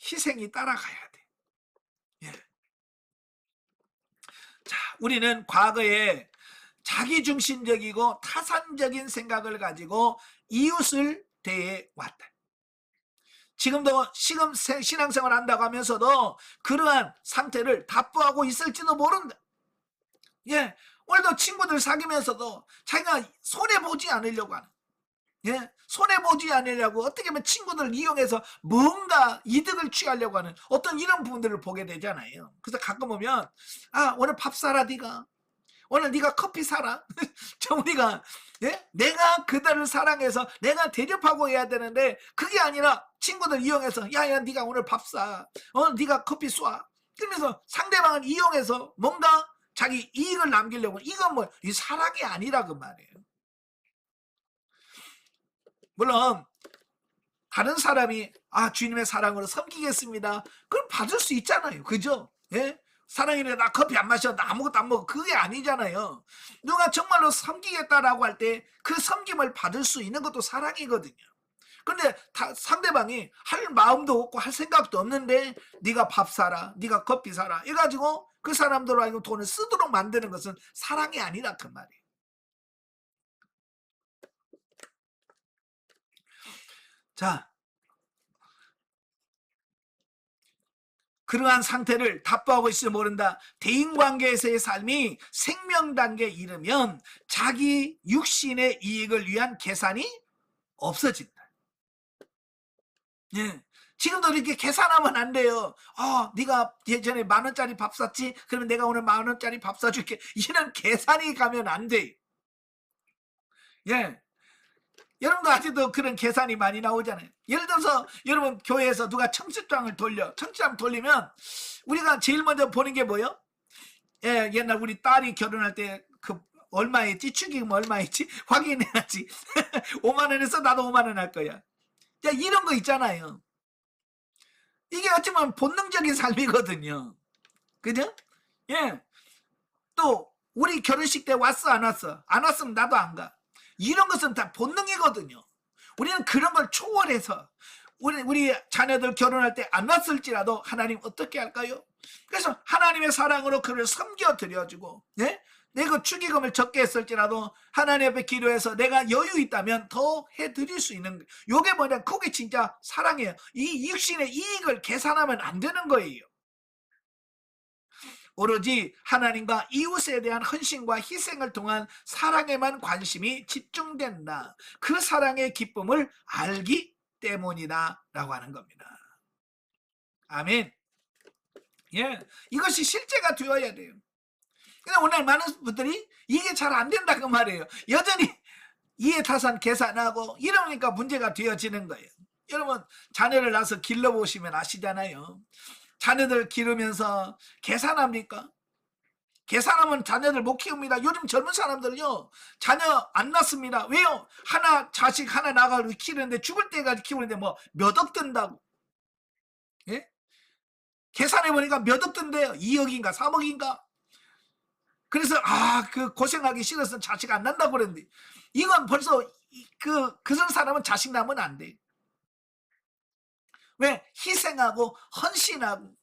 희생이 따라가야 돼. 예. 자, 우리는 과거에 자기중심적이고 타산적인 생각을 가지고 이웃을 대해왔다. 지금도 신앙생활 한다고 하면서도 그러한 상태를 답보하고 있을지도 모른다. 예, 오늘도 친구들 사귀면서도 자기가 손해보지 않으려고 하는, 예, 손해보지 않으려고 어떻게 보면 친구들을 이용해서 뭔가 이득을 취하려고 하는 어떤 이런 부분들을 보게 되잖아요. 그래서 가끔 보면 오늘 밥 사라 네가, 오늘 네가 커피 사라. 우리가 내가 그들을 사랑해서 내가 대접하고 해야 되는데 그게 아니라 친구들 이용해서 야야 네가 오늘 밥 사, 네가 커피 쏴. 그러면서 상대방을 이용해서 뭔가 자기 이익을 남기려고, 이건 뭐 이 사랑이 아니라 그 말이에요. 물론 다른 사람이 주님의 사랑으로 섬기겠습니다, 그럼 받을 수 있잖아요. 그죠? 예? 사랑이래 나 커피 안 마셔, 나 아무것도 안 먹어, 그게 아니잖아요. 누가 정말로 섬기겠다라고 할 때 그 섬김을 받을 수 있는 것도 사랑이거든요. 근데 상대방이 할 마음도 없고 할 생각도 없는데 네가 밥 사라, 네가 커피 사라 해가지고 그 사람들로 하여금 돈을 쓰도록 만드는 것은 사랑이 아니라 그 말이에요. 자, 그러한 상태를 답보하고 있을 모른다. 대인관계에서의 삶이 생명단계에 이르면 자기 육신의 이익을 위한 계산이 없어진다. 예. 지금도 이렇게 계산하면 안 돼요. 네가 예전에 10,000원짜리 밥 샀지? 그러면 내가 오늘 10,000원짜리 밥 사줄게. 이런 계산이 가면 안 돼. 예. 여러분도 아직도 그런 계산이 많이 나오잖아요. 예를 들어서 여러분 교회에서 누가 청첩장을 돌리면 우리가 제일 먼저 보는 게 뭐예요? 예, 옛날 우리 딸이 결혼할 때 그 얼마였지? 축의금 얼마였지? 확인해야지. 5만 원 했어? 나도 5만 원 할 거야. 야, 이런 거 있잖아요. 이게 어쩌면 본능적인 삶이거든요. 그죠? 예. 또 우리 결혼식 때 왔어 안 왔어? 안 왔으면 나도 안 가. 이런 것은 다 본능이거든요. 우리는 그런 걸 초월해서 우리 자녀들 결혼할 때 안 왔을지라도 하나님 어떻게 할까요? 그래서 하나님의 사랑으로 그를 섬겨드려주고, 예? 내가 축의금을 적게 했을지라도 하나님 앞에 기도해서 내가 여유 있다면 더 해드릴 수 있는, 요게 뭐냐, 그게 진짜 사랑이에요. 이 육신의 이익을 계산하면 안 되는 거예요. 오로지 하나님과 이웃에 대한 헌신과 희생을 통한 사랑에만 관심이 집중된다. 그 사랑의 기쁨을 알기 때문이다 라고 하는 겁니다. 아멘. 예, 이것이 실제가 되어야 돼요. 근데 오늘 많은 분들이 이게 잘 안 된다 그 말이에요. 여전히 이해타산 계산하고 이러니까 문제가 되어지는 거예요. 여러분 자녀를 낳아서 길러보시면 아시잖아요. 자녀들 기르면서 계산합니까? 계산하면 자녀들 못 키웁니다. 요즘 젊은 사람들요 자녀 안 낳습니다. 왜요? 자식 하나 나가고 키우는데 죽을 때까지 키우는데 뭐 몇 억 든다고. 예? 계산해보니까 몇 억 든대요. 2억인가 3억인가. 그래서 그 고생하기 싫어서 자식 안 낳는다고 그랬는데, 이건 벌써 그런 사람은 자식 낳으면 안 돼. 왜? 희생하고 헌신하고,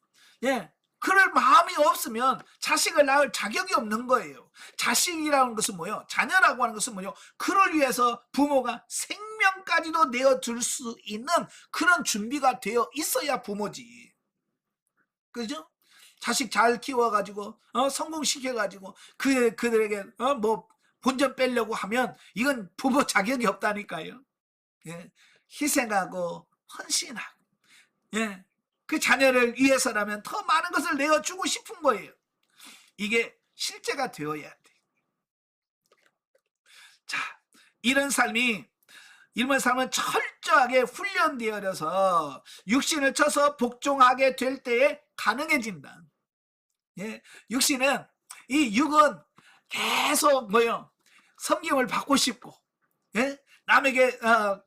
예, 그럴 마음이 없으면 자식을 낳을 자격이 없는 거예요. 자식이라는 것은 뭐예요? 자녀라고 하는 것은 뭐예요? 그를 위해서 부모가 생명까지도 내어줄 수 있는 그런 준비가 되어 있어야 부모지. 그죠? 자식 잘 키워가지고 성공시켜가지고 그들에게 뭐 본전 빼려고 하면 이건 부모 자격이 없다니까요. 예. 희생하고 헌신하고, 예. 그 자녀를 위해서라면 더 많은 것을 내어주고 싶은 거예요. 이게 실제가 되어야 돼. 자, 이런 삶은 철저하게 훈련되어서 육신을 쳐서 복종하게 될 때에 가능해진다. 예, 육은 계속 섬김을 받고 싶고, 예? 남에게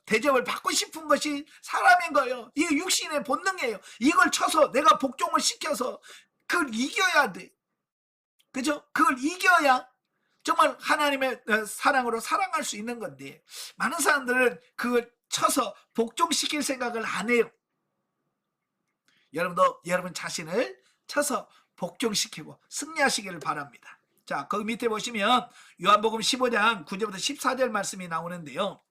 대접을 받고 싶은 것이 사람인 거예요. 이게 육신의 본능이에요. 이걸 쳐서 내가 복종을 시켜서 그걸 이겨야 돼. 그죠? 그걸 이겨야 정말 하나님의 사랑으로 사랑할 수 있는 건데, 많은 사람들은 그걸 쳐서 복종시킬 생각을 안 해요. 여러분도 여러분 자신을 쳐서 복종시키고 승리하시기를 바랍니다. 자, 거기 밑에 보시면 요한복음 15장 9절부터 14절 말씀이 나오는데요.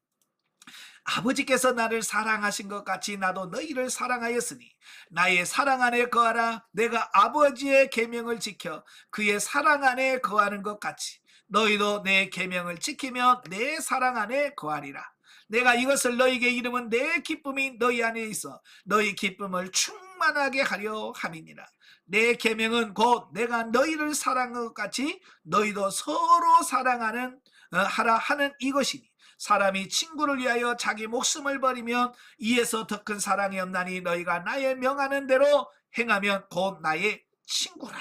아버지께서 나를 사랑하신 것 같이 나도 너희를 사랑하였으니 나의 사랑 안에 거하라. 내가 아버지의 계명을 지켜 그의 사랑 안에 거하는 것 같이 너희도 내 계명을 지키면 내 사랑 안에 거하리라. 내가 이것을 너희에게 이름은 내 기쁨이 너희 안에 있어 너희 기쁨을 충만하게 하려 함이니라. 내 계명은 곧 내가 너희를 사랑한 것 같이 너희도 서로 사랑하는 하라 하는 이것이니 사람이 친구를 위하여 자기 목숨을 버리면 이에서 더 큰 사랑이 없나니 너희가 나의 명하는 대로 행하면 곧 나의 친구라.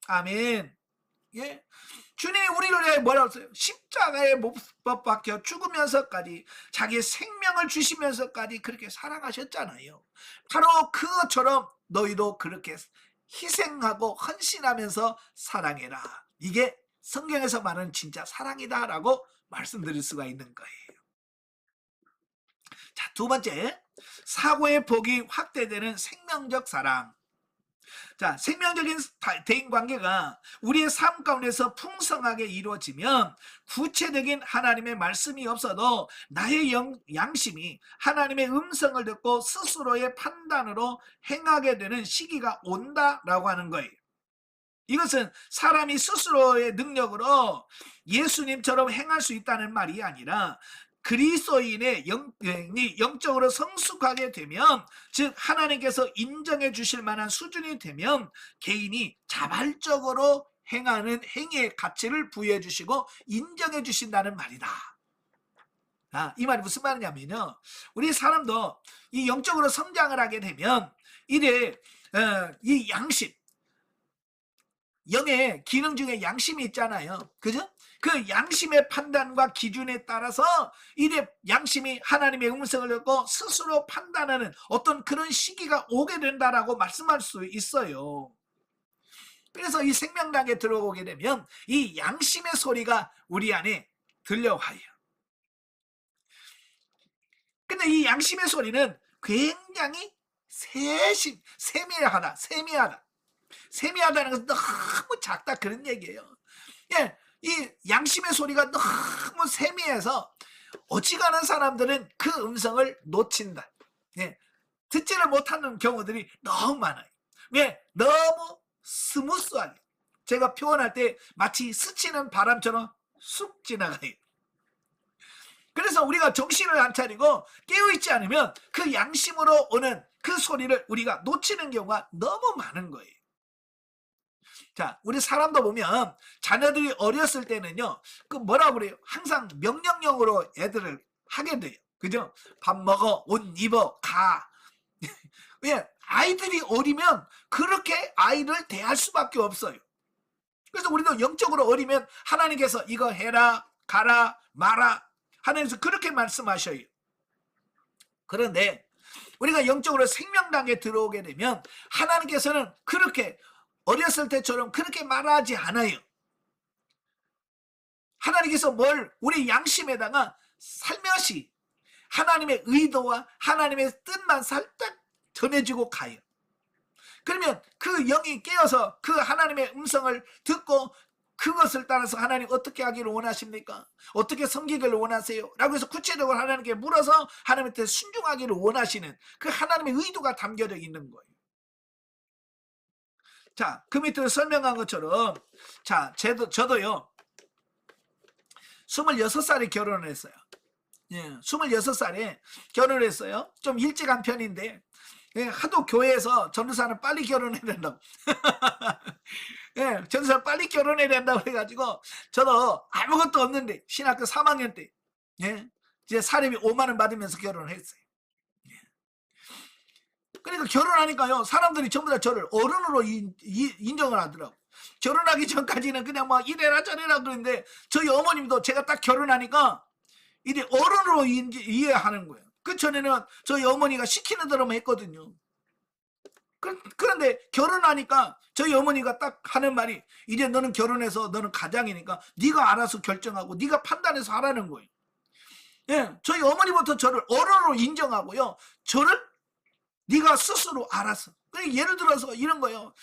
아멘. 예. 주님이 우리를 위해 뭐라고 했어요? 십자가에 못 박혀 죽으면서까지 자기의 생명을 주시면서까지 그렇게 사랑하셨잖아요. 바로 그것처럼 너희도 그렇게 희생하고 헌신하면서 사랑해라. 이게 성경에서 말하는 진짜 사랑이다라고 말씀드릴 수가 있는 거예요. 자, 두 번째, 사고의 폭이 확대되는 생명적 사랑. 자, 생명적인 대인관계가 우리의 삶 가운데서 풍성하게 이루어지면 구체적인 하나님의 말씀이 없어도 나의 양심이 하나님의 음성을 듣고 스스로의 판단으로 행하게 되는 시기가 온다라고 하는 거예요. 이것은 사람이 스스로의 능력으로 예수님처럼 행할 수 있다는 말이 아니라 그리스도인의 영적으로 성숙하게 되면, 즉 하나님께서 인정해 주실 만한 수준이 되면 개인이 자발적으로 행하는 행위의 가치를 부여해 주시고 인정해 주신다는 말이다. 이 말이 무슨 말이냐면요, 우리 사람도 이 영적으로 성장을 하게 되면 이래 이 양심, 영의 기능 중에 양심이 있잖아요. 그죠? 그 양심의 판단과 기준에 따라서 이래 양심이 하나님의 음성을 듣고 스스로 판단하는 어떤 그런 시기가 오게 된다라고 말씀할 수 있어요. 그래서 이 생명당에 들어오게 되면 이 양심의 소리가 우리 안에 들려와요. 근데 이 양심의 소리는 굉장히 세미하다. 세미하다는 것은 너무 작다, 그런 얘기예요. 예, 이 양심의 소리가 너무 세미해서 어지간한 사람들은 그 음성을 놓친다. 예, 듣지를 못하는 경우들이 너무 많아요. 왜? 너무 스무스하게, 제가 표현할 때 마치 스치는 바람처럼 쑥 지나가요. 그래서 우리가 정신을 안 차리고 깨어있지 않으면 그 양심으로 오는 그 소리를 우리가 놓치는 경우가 너무 많은 거예요. 자, 우리 사람도 보면 자녀들이 어렸을 때는요, 그 뭐라고 그래요? 항상 명령형으로 애들을 하게 돼요. 그죠? 밥 먹어, 옷 입어, 가. 왜? 아이들이 어리면 그렇게 아이를 대할 수밖에 없어요. 그래서 우리도 영적으로 어리면 하나님께서 이거 해라, 가라, 마라 하나님께서 그렇게 말씀하셔요. 그런데 우리가 영적으로 생명당에 들어오게 되면 하나님께서는 그렇게 어렸을 때처럼 그렇게 말하지 않아요. 하나님께서 뭘 우리 양심에다가 살며시 하나님의 의도와 하나님의 뜻만 살짝 전해주고 가요. 그러면 그 영이 깨어서 그 하나님의 음성을 듣고 그것을 따라서 하나님 어떻게 하기를 원하십니까? 어떻게 섬기기를 원하세요? 라고 해서 구체적으로 하나님께 물어서 하나님한테 순종하기를 원하시는 그 하나님의 의도가 담겨져 있는 거예요. 자, 그 밑으로 설명한 것처럼, 자, 저도요, 26살에 결혼을 했어요. 예, 26살에 결혼을 했어요. 좀 일찍 한 편인데, 예, 하도 교회에서 전도사는 빨리 결혼해야 된다고. 예, 전도사 빨리 결혼해야 된다고 해가지고, 저도 아무것도 없는데, 신학교 3학년 때, 예, 이제 사례비 5만 원 받으면서 결혼을 했어요. 그러니까 결혼하니까요, 사람들이 전부 다 저를 어른으로 인정을 하더라고. 결혼하기 전까지는 그냥 막 이래라 저래라 그러는데, 저희 어머님도 제가 딱 결혼하니까 이제 어른으로 이해하는 거예요. 그 전에는 저희 어머니가 시키는 대로만 했거든요. 그런데 결혼하니까 저희 어머니가 딱 하는 말이, 이제 너는 결혼해서 너는 가장이니까 네가 알아서 결정하고 네가 판단해서 하라는 거예요. 예, 저희 어머니부터 저를 어른으로 인정하고요, 저를 네가 스스로 알아서. 그러니까 예를 들어서 이런 거예요.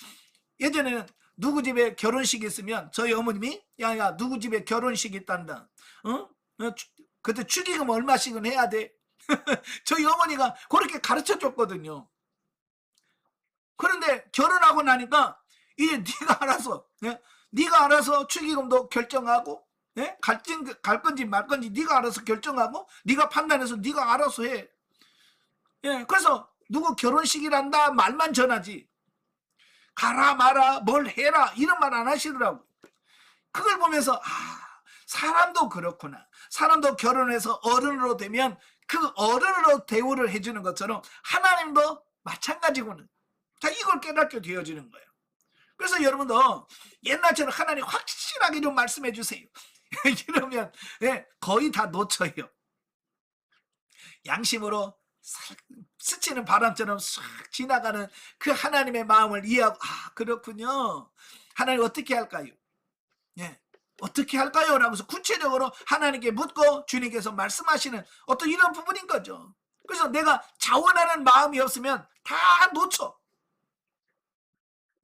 예전에는 누구 집에 결혼식 있으면 저희 어머님이, 야야 누구 집에 결혼식 있단다, 그때 축의금 얼마씩은 해야 돼. 저희 어머니가 그렇게 가르쳐 줬거든요. 그런데 결혼하고 나니까 이제 네가 알아서, 예? 네가 알아서 축의금도 결정하고, 예? 갈 건지 말 건지 네가 알아서 결정하고, 네가 판단해서 네가 알아서 해. 예, 그래서 누구 결혼식이란다 말만 전하지, 가라 마라 뭘 해라 이런 말 안 하시더라고. 그걸 보면서, 사람도 그렇구나. 사람도 결혼해서 어른으로 되면 그 어른으로 대우를 해주는 것처럼 하나님도 마찬가지구나. 자, 이걸 깨닫게 되어지는 거예요. 그래서 여러분도 옛날처럼 하나님 확실하게 좀 말씀해 주세요. 이러면, 예, 거의 다 놓쳐요. 양심으로 스치는 바람처럼 싹 지나가는 그 하나님의 마음을 이해하고, 그렇군요. 하나님 어떻게 할까요? 예, 어떻게 할까요? 라면서 구체적으로 하나님께 묻고 주님께서 말씀하시는 어떤 이런 부분인 거죠. 그래서 내가 자원하는 마음이 없으면 다 놓쳐.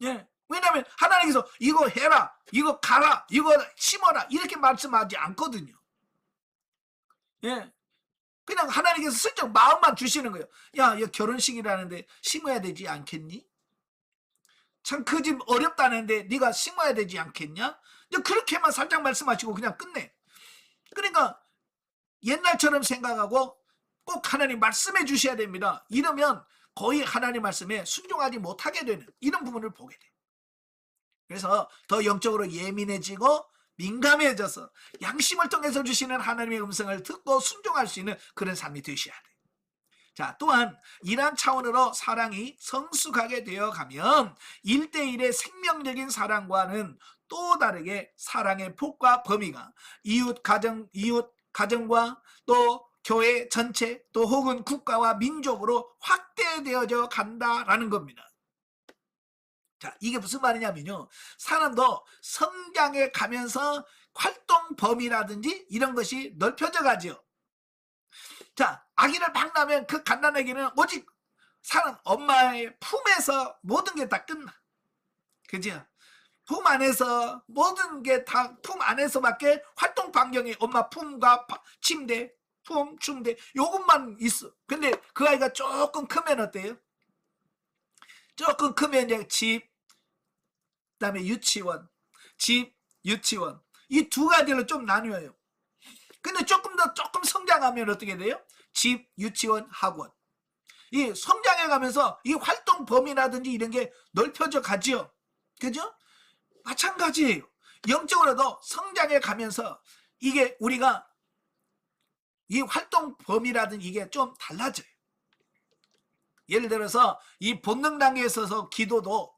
예, 왜냐하면 하나님께서 이거 해라, 이거 가라, 이거 심어라 이렇게 말씀하지 않거든요. 예, 그냥 하나님께서 슬쩍 마음만 주시는 거예요. 야, 이거 결혼식이라는데 심어야 되지 않겠니? 참 그 집 어렵다는데 네가 심어야 되지 않겠냐? 그렇게만 살짝 말씀하시고 그냥 끝내. 그러니까 옛날처럼 생각하고 꼭 하나님 말씀해 주셔야 됩니다. 이러면 거의 하나님 말씀에 순종하지 못하게 되는 이런 부분을 보게 돼요. 그래서 더 영적으로 예민해지고 민감해져서 양심을 통해서 주시는 하나님의 음성을 듣고 순종할 수 있는 그런 삶이 되셔야 돼요. 자, 또한 이러한 차원으로 사랑이 성숙하게 되어가면 1대1의 생명적인 사랑과는 또 다르게 사랑의 폭과 범위가 이웃 가정과 또 교회 전체 또 혹은 국가와 민족으로 확대되어져 간다라는 겁니다. 자, 이게 무슨 말이냐면요, 사람도 성장해 가면서 활동 범위라든지 이런 것이 넓혀져 가죠. 자, 아기를 막 낳으면 그 갓난아기는 오직 사람 엄마의 품에서 모든 게 다 끝나. 그죠? 품 안에서 모든 게 다 품 안에서밖에 활동 반경이 엄마 품과 침대, 품, 침대 요것만 있어. 근데 그 아이가 조금 크면 어때요? 조금 크면 이제 집, 그다음에 유치원, 집, 유치원 이 두 가지로 좀 나뉘어요. 근데 조금 성장하면 어떻게 돼요? 집, 유치원, 학원. 이 성장해 가면서 이 활동 범위라든지 이런 게 넓혀져 가지요. 그죠? 마찬가지예요. 영적으로도 성장해 가면서 이게 우리가 이 활동 범위라든지 이게 좀 달라져요. 예를 들어서 이 본능 단계에 있어서 기도도,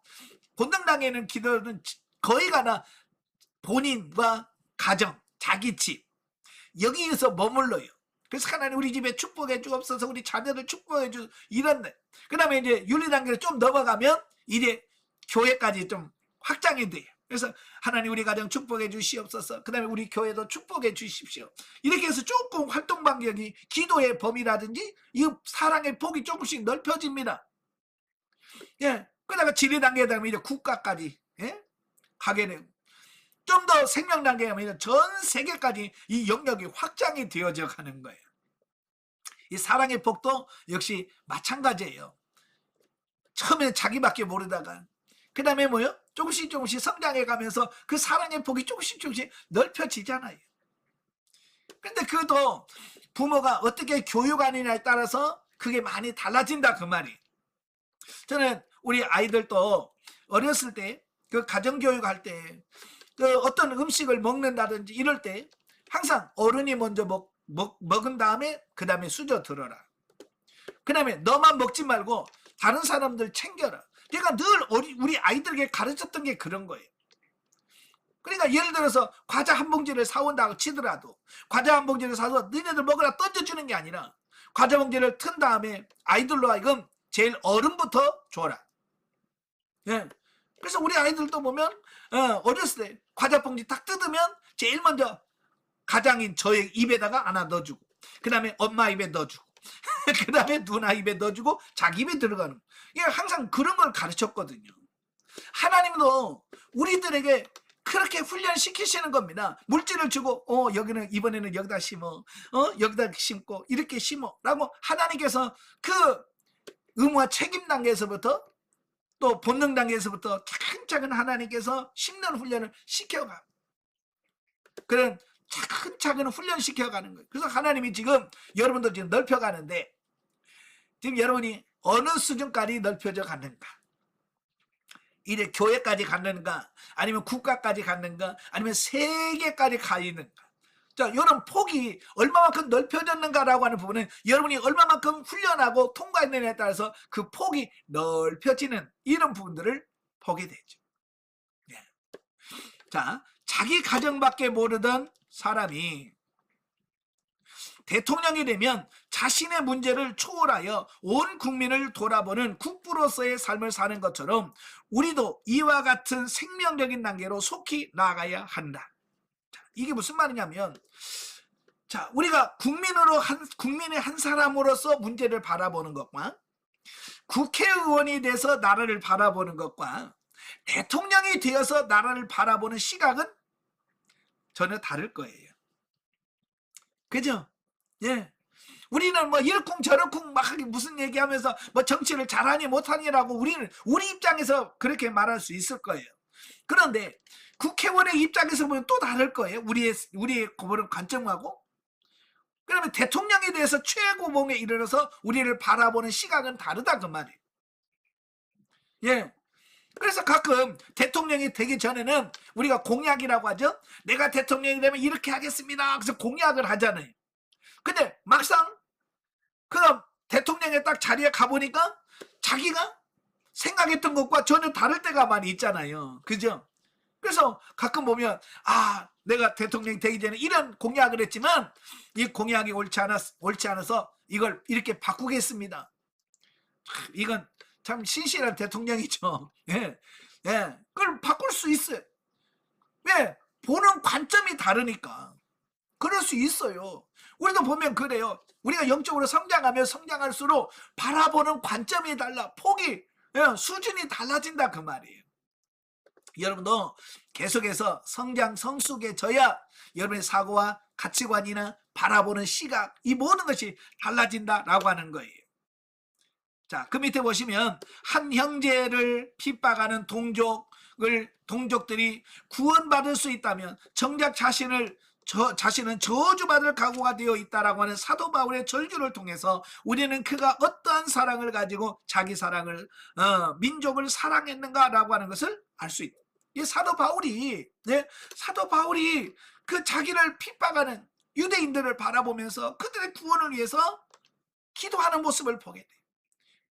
본능 단계는 기도는 거의가 다 본인과 가정, 자기 집 여기에서 머물러요. 그래서 하나님 우리 집에 축복해 주옵소서, 우리 자녀들 축복해 주, 이런. 그 다음에 이제 윤리 단계를 좀 넘어가면 이제 교회까지 좀 확장이 돼요. 그래서 하나님 우리 가정 축복해 주시옵소서, 그 다음에 우리 교회도 축복해 주십시오. 이렇게 해서 조금 활동 반경이 기도의 범위라든지 이 사랑의 폭이 조금씩 넓혀집니다. 예, 그러다가 진리 단계에 되면 이제 국가까지, 예? 가게 되고, 좀 더 생명 단계에 가면 전 세계까지 이 영역이 확장이 되어져 가는 거예요. 이 사랑의 폭도 역시 마찬가지예요. 처음에 자기밖에 모르다가 그 다음에 뭐요? 조금씩 조금씩 성장해 가면서 그 사랑의 폭이 조금씩 조금씩 넓혀지잖아요. 근데 그것도 부모가 어떻게 교육하느냐에 따라서 그게 많이 달라진다 그 말이. 저는 우리 아이들도 어렸을 때 그 가정교육할 때 그 어떤 음식을 먹는다든지 이럴 때 항상 어른이 먼저 먹은 다음에 그 다음에 수저 들어라. 그 다음에 너만 먹지 말고 다른 사람들 챙겨라. 제가 늘 우리 아이들에게 가르쳤던 게 그런 거예요. 그러니까 예를 들어서 과자 한 봉지를 사온다고 치더라도 과자 한 봉지를 사서 너희들 먹으라 던져주는 게 아니라 과자 봉지를 튼 다음에 아이들로 하여금 제일 어른부터 줘라. 예. 그래서 우리 아이들도 보면 어렸을 때 과자 봉지 딱 뜯으면 제일 먼저 가장인 저의 입에다가 하나 넣어주고 그 다음에 엄마 입에 넣어주고 그 다음에 누나 입에 넣어주고 자기 입에 들어가는. 이게 항상 그런 걸 가르쳤거든요. 하나님도 우리들에게 그렇게 훈련시키시는 겁니다. 물질을 주고 여기는 이번에는 여기다 심어 여기다 심고 이렇게 심어 라고 하나님께서 그 의무와 책임 단계에서부터 또 본능 단계에서부터 차근차근 하나님께서 심는 훈련을 시켜가. 그런 차근차근 훈련시켜가는 거예요. 그래서 하나님이 지금 여러분들 지금 넓혀가는데 지금 여러분이 어느 수준까지 넓혀져 갔는가? 이제 교회까지 갔는가? 아니면 국가까지 갔는가? 아니면 세계까지 가 있는가? 자, 이런 폭이 얼마만큼 넓혀졌는가라고 하는 부분은 여러분이 얼마만큼 훈련하고 통과했느냐에 따라서 그 폭이 넓혀지는 이런 부분들을 보게 되죠. 네. 자, 자기 가정밖에 모르던 사람이 대통령이 되면 자신의 문제를 초월하여 온 국민을 돌아보는 국부로서의 삶을 사는 것처럼 우리도 이와 같은 생명적인 단계로 속히 나아가야 한다. 자, 이게 무슨 말이냐면, 자, 우리가 국민의 한 사람으로서 문제를 바라보는 것과 국회의원이 돼서 나라를 바라보는 것과 대통령이 되어서 나라를 바라보는 시각은 전혀 다를 거예요. 그죠? 예. 우리는 뭐 이러쿵 저러쿵 막 무슨 얘기하면서 뭐 정치를 잘하니 못하니라고 우리 입장에서 그렇게 말할 수 있을 거예요. 그런데 국회의원의 입장에서 보면 또 다를 거예요. 우리의 보는 관점하고. 그러면 대통령에 대해서 최고봉에 이르러서 우리를 바라보는 시각은 다르다 그 말이에요. 예. 그래서 가끔 대통령이 되기 전에는 우리가 공약이라고 하죠. 내가 대통령이 되면 이렇게 하겠습니다. 그래서 공약을 하잖아요. 근데 막상 그럼 대통령의 딱 자리에 가보니까 자기가 생각했던 것과 전혀 다를 때가 많이 있잖아요. 그죠? 그래서 가끔 보면 내가 대통령이 되기 전에 이런 공약을 했지만 이 공약이 옳지 않아서 이걸 이렇게 바꾸겠습니다. 이건 참 신실한 대통령이죠. 예. 예. 그걸 바꿀 수 있어요. 왜? 보는 관점이 다르니까. 그럴 수 있어요. 우리도 보면 그래요. 우리가 영적으로 성장하면 성장할수록 바라보는 관점이 달라. 폭이, 수준이 달라진다 그 말이에요. 여러분도 계속해서 성숙해져야 여러분의 사고와 가치관이나 바라보는 시각, 이 모든 것이 달라진다라고 하는 거예요. 자, 그 밑에 보시면 한 형제를 핍박하는 동족들이 구원받을 수 있다면 정작 자신은 저주받을 각오가 되어 있다라고 하는 사도 바울의 절규를 통해서 우리는 그가 어떠한 사랑을 가지고 자기 사랑을 민족을 사랑했는가라고 하는 것을 알 수 있다. 이 사도 바울이 그 자기를 핍박하는 유대인들을 바라보면서 그들의 구원을 위해서 기도하는 모습을 보게 돼.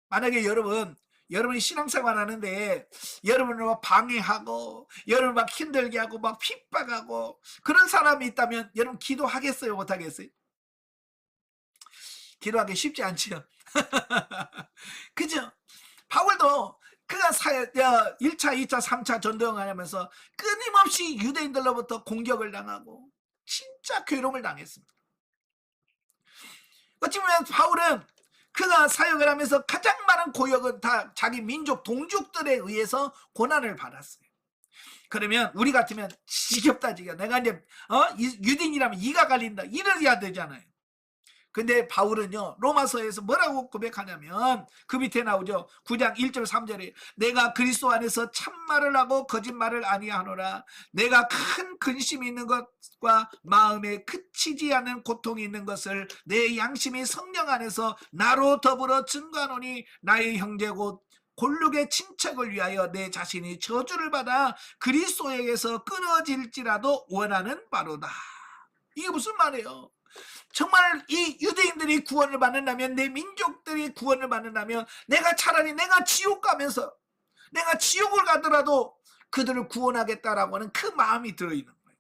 만약에 여러분이 신앙생활 하는데 여러분을 막 방해하고 여러분을 막 힘들게 하고 막 핍박하고 그런 사람이 있다면 여러분 기도하겠어요? 못하겠어요? 기도하기 쉽지 않죠. 그죠? 바울도 그가 1차, 2차, 3차 전도행을 하면서 끊임없이 유대인들로부터 공격을 당하고 진짜 괴로움을 당했습니다. 어찌 보면 바울은 그가 사역을 하면서 가장 많은 고역은 다 자기 민족 동족들에 의해서 고난을 받았어요. 그러면 우리 같으면 지겹다. 내가 이제 유대인이라면 이가 갈린다 이래야 되잖아요. 근데 바울은요, 로마서에서 뭐라고 고백하냐면, 그 밑에 나오죠. 9장 1절 3절에 내가 그리스도 안에서 참말을 하고 거짓말을 아니하노라. 내가 큰 근심이 있는 것과 마음에 그치지 않는 고통이 있는 것을 내 양심이 성령 안에서 나로 더불어 증거하노니, 나의 형제 곧 골육의 친척을 위하여 내 자신이 저주를 받아 그리스도에게서 끊어질지라도 원하는 바로다. 이게 무슨 말이에요? 정말 이 유대인들이 구원을 받는다면, 내 민족들이 구원을 받는다면, 내가 차라리 내가 지옥 가면서, 내가 지옥을 가더라도 그들을 구원하겠다라고 하는 그 마음이 들어있는 거예요.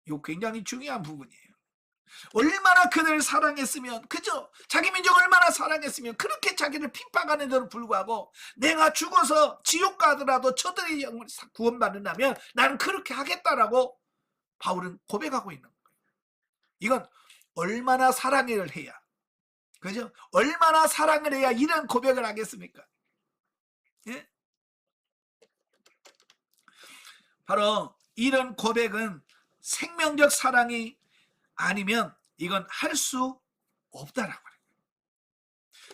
이거 굉장히 중요한 부분이에요. 얼마나 그들을 사랑했으면, 그죠? 자기 민족을 얼마나 사랑했으면 그렇게 자기를 핍박하는데도 불구하고 내가 죽어서 지옥 가더라도 저들의 영을 구원받는다면 나는 그렇게 하겠다라고 바울은 고백하고 있는 거예요. 이건 얼마나 사랑을 해야, 그죠? 얼마나 사랑을 해야 이런 고백을 하겠습니까? 예? 바로 이런 고백은 생명적 사랑이 아니면 이건 할 수 없다라고 해요.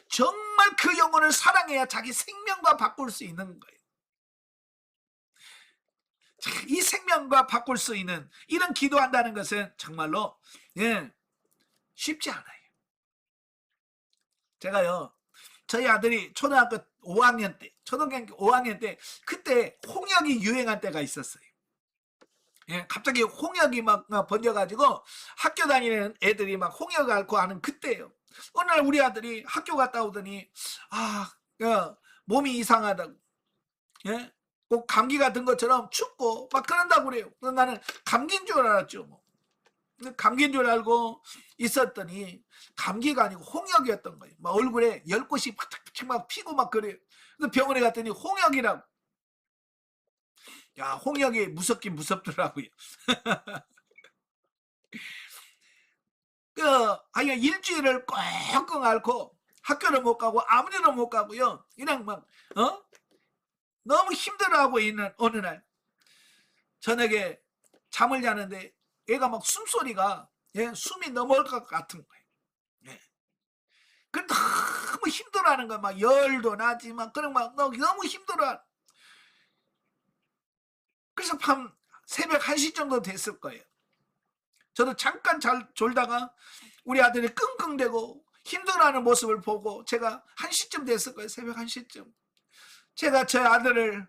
정말 그 영혼을 사랑해야 자기 생명과 바꿀 수 있는 거예요. 이 생명과 바꿀 수 있는 이런 기도한다는 것은 정말로 쉽지 않아요. 제가요, 저희 아들이 초등학교 5학년 때, 초등학교 5학년 때, 그때 홍역이 유행한 때가 있었어요. 갑자기 홍역이 막 번져가지고 학교 다니는 애들이 막 홍역 앓고 하는 그때예요. 어느 날 우리 아들이 학교 갔다 오더니 몸이 이상하다고, 꼭 감기가 든 것처럼 춥고 막 그런다고 그래요. 그래서 나는 감기인 줄 알았죠. 뭐. 감기인 줄 알고 있었더니 감기가 아니고 홍역이었던 거예요. 막 얼굴에 열꽃이 막 피고 막 그래요. 그래서 병원에 갔더니 홍역이라고. 야, 홍역이 무섭긴 무섭더라고요. 하여간 일주일을 꽁꽁 앓고 학교를 못 가고 아무데나 못 가고요. 그냥 막 너무 힘들어하고 있는 어느 날 저녁에 잠을 자는데 얘가 막 숨소리가 숨이 넘어올 것 같은 거예요. 그 너무 힘들어하는 거야. 막 열도 나지 막 그런 막 너무 힘들어. 그래서 새벽 1시 정도 됐을 거예요. 저도 잠깐 잘 졸다가 우리 아들이 끙끙대고 힘들어하는 모습을 보고 제가 1시쯤 됐을 거예요. 새벽 1시쯤. 제가 저 아들을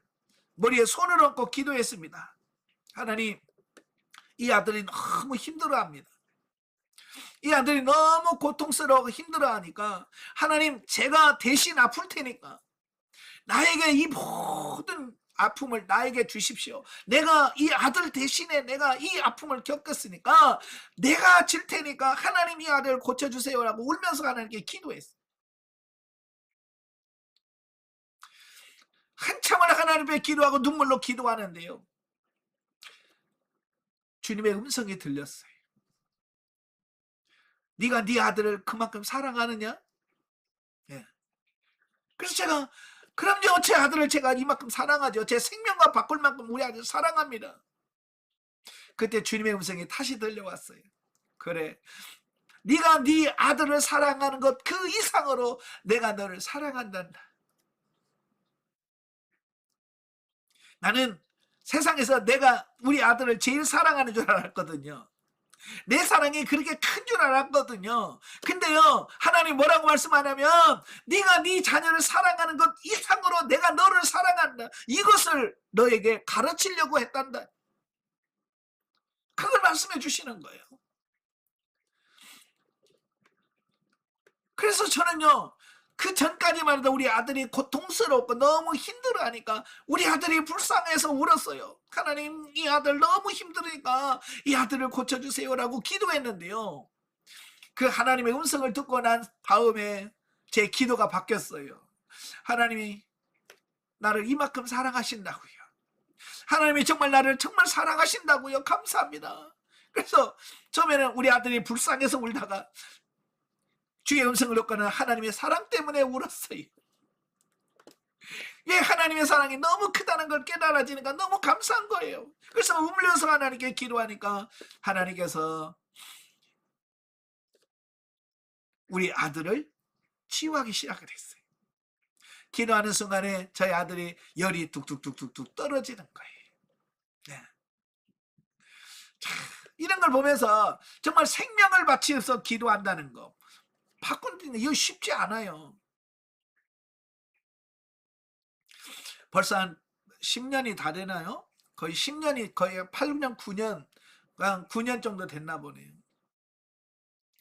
머리에 손을 얹고 기도했습니다. 하나님, 이 아들이 너무 힘들어합니다. 이 아들이 너무 고통스러워하고 힘들어하니까 하나님, 제가 대신 아플 테니까 나에게 이 모든 아픔을 나에게 주십시오. 내가 이 아들 대신에 내가 이 아픔을 겪었으니까 내가 질 테니까 하나님 이 아들을 고쳐주세요라고 울면서 하나님께 기도했어요. 한참을 하나님께 기도하고 눈물로 기도하는데요, 주님의 음성이 들렸어요. 네가 네 아들을 그만큼 사랑하느냐? 그래서 제가, 그럼요, 제 아들을 제가 이만큼 사랑하죠. 제 생명과 바꿀 만큼 우리 아들 사랑합니다. 그때 주님의 음성이 다시 들려왔어요. 그래, 네가 네 아들을 사랑하는 것 그 이상으로 내가 너를 사랑한단다. 나는 세상에서 내가 우리 아들을 제일 사랑하는 줄 알았거든요. 내 사랑이 그렇게 큰 줄 알았거든요. 근데요, 하나님 뭐라고 말씀하냐면 네가 네 자녀를 사랑하는 것 이상으로 내가 너를 사랑한다. 이것을 너에게 가르치려고 했단다. 그걸 말씀해 주시는 거예요. 그래서 저는요, 그 전까지만 해도 우리 아들이 고통스럽고 너무 힘들어하니까 우리 아들이 불쌍해서 울었어요. 하나님, 이 아들 너무 힘들으니까 이 아들을 고쳐주세요라고 기도했는데요, 그 하나님의 음성을 듣고 난 다음에 제 기도가 바뀌었어요. 하나님이 나를 이만큼 사랑하신다고요. 하나님이 정말 나를 정말 사랑하신다고요. 감사합니다. 그래서 처음에는 우리 아들이 불쌍해서 울다가 주의 음성을 듣고는 하나님의 사랑 때문에 울었어요. 왜? 하나님의 사랑이 너무 크다는 걸 깨달아지니까 너무 감사한 거예요. 그래서 울면서 하나님께 기도하니까 하나님께서 우리 아들을 치유하기 시작을 했어요. 기도하는 순간에 저희 아들이 열이 뚝뚝뚝뚝뚝 떨어지는 거예요. 네. 자, 이런 걸 보면서 정말 생명을 바치면서 기도한다는 거, 바꾸는 이거 쉽지 않아요. 벌써 한 10년이 다 되나요? 거의 10년이, 거의 8년, 9년, 한 9년 정도 됐나 보네요.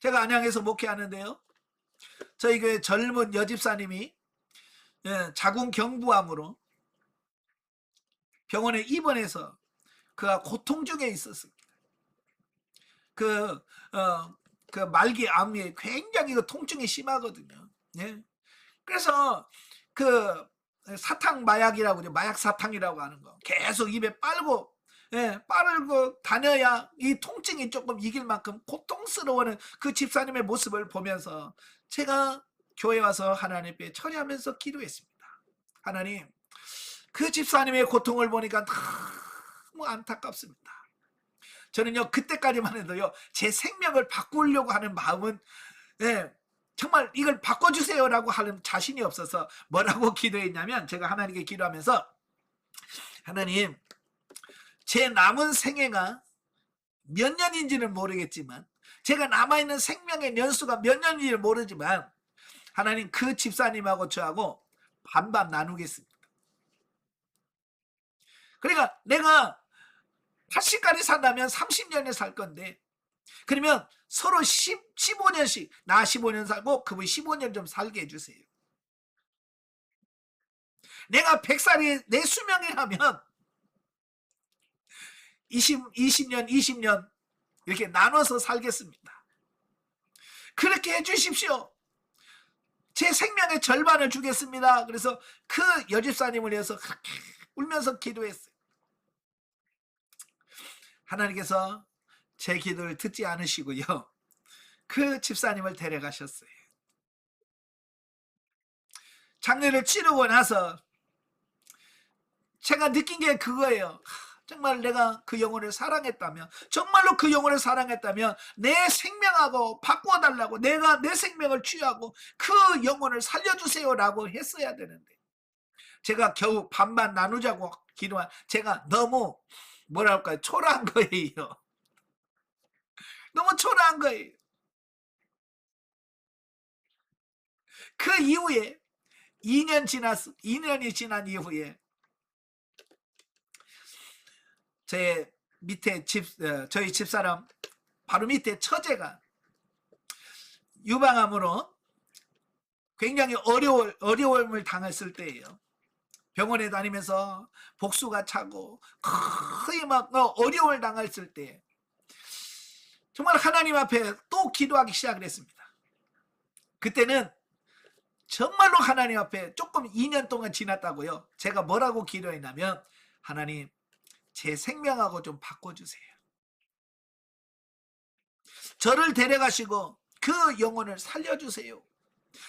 제가 안양에서 목회하는데요, 저희 교회 젊은 여집사님이 자궁경부암으로 병원에 입원해서 그가 고통 중에 있었습니다. 그, 그 말기 암이 굉장히 그 통증이 심하거든요. 예. 그래서 그 사탕 마약이라고, 마약 사탕이라고 하는 거 계속 입에 빨고, 빨고 다녀야 이 통증이 조금 이길 만큼 고통스러워하는 그 집사님의 모습을 보면서 제가 교회 와서 하나님 앞에 철회하면서 기도했습니다. 하나님, 그 집사님의 고통을 보니까 너무 안타깝습니다. 저는요, 그때까지만 해도요, 제 생명을 바꾸려고 하는 마음은, 정말 이걸 바꿔주세요라고 하는 자신이 없어서 뭐라고 기도했냐면, 제가 하나님께 기도하면서, 하나님, 제 남은 생애가 몇 년인지는 모르겠지만, 제가 남아있는 생명의 연수가 몇 년인지를 모르지만, 하나님, 그 집사님하고 저하고 반반 나누겠습니다. 그러니까 내가 80까지 산다면 30년에 살 건데, 그러면 서로 15년씩, 나 15년 살고 그분 15년 좀 살게 해주세요. 내가 100살이 내 수명이라면 20년, 20년 이렇게 나눠서 살겠습니다. 그렇게 해주십시오. 제 생명의 절반을 주겠습니다. 그래서 그 여집사님을 위해서 그렇게 울면서 기도했어요. 하나님께서 제 기도를 듣지 않으시고요, 그 집사님을 데려가셨어요. 장례를 치르고 나서 제가 느낀 게 그거예요. 정말 내가 그 영혼을 사랑했다면, 정말로 그 영혼을 사랑했다면 내 생명하고 바꿔달라고, 내가 내 생명을 취하고 그 영혼을 살려주세요라고 했어야 되는데, 제가 겨우 반반 나누자고 기도한, 제가 너무 뭐랄까요, 초라한 거예요. 너무 초라한 거예요. 그 이후에 2년이 지난 이후에 제 밑에 저희 집사람 바로 밑에 처제가 유방암으로 굉장히 어려움을 당했을 때예요. 병원에 다니면서 복수가 차고 거의 막 어려움을 당했을 때 정말 하나님 앞에 또 기도하기 시작을 했습니다. 그때는 정말로 하나님 앞에 조금 2년 동안 지났다고요, 제가 뭐라고 기도했냐면, 하나님, 제 생명하고 좀 바꿔주세요. 저를 데려가시고 그 영혼을 살려주세요.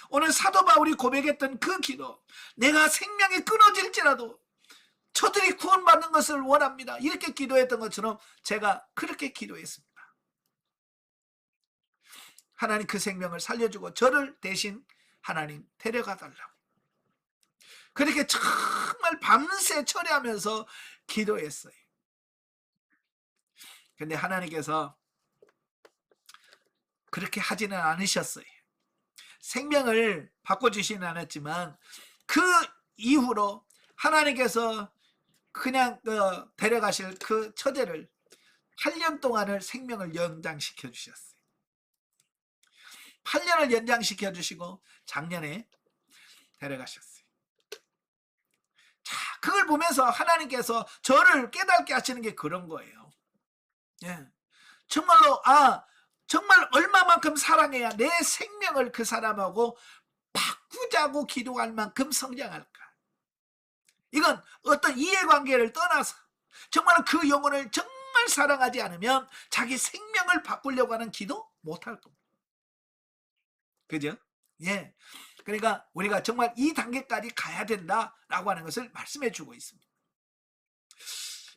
오늘 사도 바울이 고백했던 그 기도, 내가 생명이 끊어질지라도 저들이 구원받는 것을 원합니다, 이렇게 기도했던 것처럼 제가 그렇게 기도했습니다. 하나님, 그 생명을 살려주고 저를 대신 하나님 데려가 달라고 그렇게 정말 밤새 철회하면서 기도했어요. 근데 하나님께서 그렇게 하지는 않으셨어요. 생명을 바꿔주시는 않았지만 그 이후로 하나님께서 그냥 데려가실 그 처제를 8년 동안을 생명을 연장시켜 주셨어요. 8년을 연장시켜 주시고 작년에 데려가셨어요. 자, 그걸 보면서 하나님께서 저를 깨닫게 하시는 게 그런 거예요. 정말로 정말 얼마만큼 사랑해야 내 생명을 그 사람하고 바꾸자고 기도할 만큼 성장할까. 이건 어떤 이해관계를 떠나서 정말 그 영혼을 정말 사랑하지 않으면 자기 생명을 바꾸려고 하는 기도 못할 겁니다. 그죠? 그러니까 우리가 정말 이 단계까지 가야 된다라고 하는 것을 말씀해 주고 있습니다.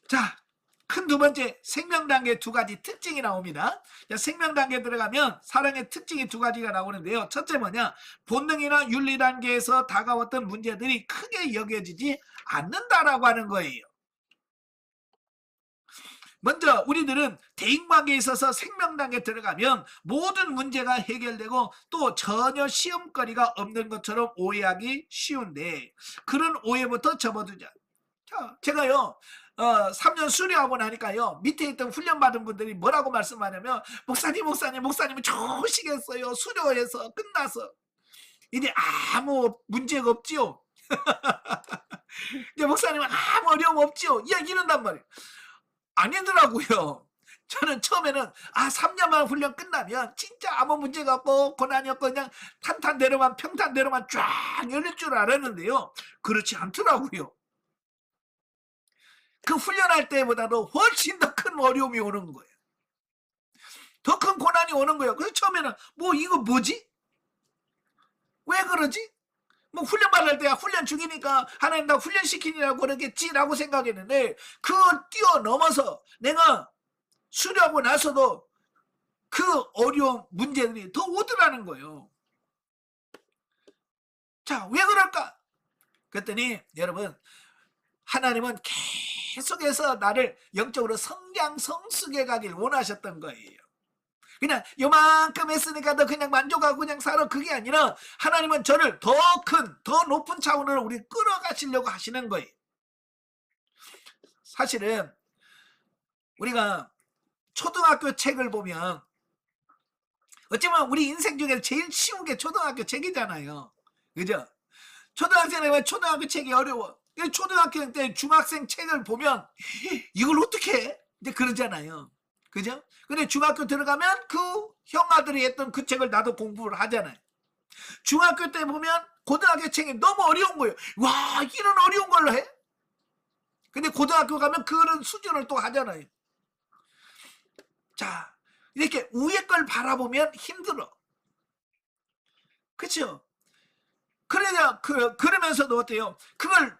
자, 그 큰 두 번째, 생명단계 두 가지 특징이 나옵니다. 생명단계 들어가면 사랑의 특징이 두 가지가 나오는데요. 첫째 뭐냐, 본능이나 윤리단계에서 다가왔던 문제들이 크게 여겨지지 않는다라고 하는 거예요. 먼저 우리들은 대인관계에 있어서 생명단계에 들어가면 모든 문제가 해결되고 또 전혀 시험거리가 없는 것처럼 오해하기 쉬운데, 그런 오해부터 접어두자. 자, 제가요 3년 수료하고 나니까요, 밑에 있던 훈련받은 분들이 뭐라고 말씀하냐면, 목사님은 좋으시겠어요. 수료해서 끝나서 이제 아무 문제가 없지요. 이제 목사님은 아무 어려움 없지요. 이런단 말이에요. 아니더라고요. 저는 처음에는 3년만 훈련 끝나면 진짜 아무 문제가 없고 고난이 없고 그냥 탄탄대로만 평탄대로만 쫙 열릴 줄 알았는데요, 그렇지 않더라고요. 그 훈련할 때보다도 훨씬 더 큰 어려움이 오는 거예요. 더 큰 고난이 오는 거예요. 그래서 처음에는 이거 뭐지? 왜 그러지? 훈련 받을 때야 훈련 중이니까 하나님 나 훈련시키느라고 그러겠지라고 생각했는데, 그걸 뛰어넘어서 내가 수료하고 나서도 그 어려운 문제들이 더 오더라는 거예요. 자, 왜 그럴까? 그랬더니 여러분, 하나님은 계속해서 나를 영적으로 성숙해 가길 원하셨던 거예요. 그냥 요만큼 했으니까 너 그냥 만족하고 그냥 살아, 그게 아니라 하나님은 저를 더 큰, 더 높은 차원으로 우리 끌어가시려고 하시는 거예요. 사실은 우리가 초등학교 책을 보면 어쩌면 우리 인생 중에 제일 쉬운 게 초등학교 책이잖아요. 그죠? 초등학생은 초등학교 책이 어려워. 초등학교 때 중학생 책을 보면 이걸 어떻게 해? 이제 그러잖아요. 그죠? 근데 중학교 들어가면 그 형아들이 했던 그 책을 나도 공부를 하잖아요. 중학교 때 보면 고등학교 책이 너무 어려운 거예요. 와, 이런 어려운 걸로 해? 근데 고등학교 가면 그런 수준을 또 하잖아요. 자, 이렇게 위에 걸 바라보면 힘들어. 그렇죠? 그러면서도 어때요? 그걸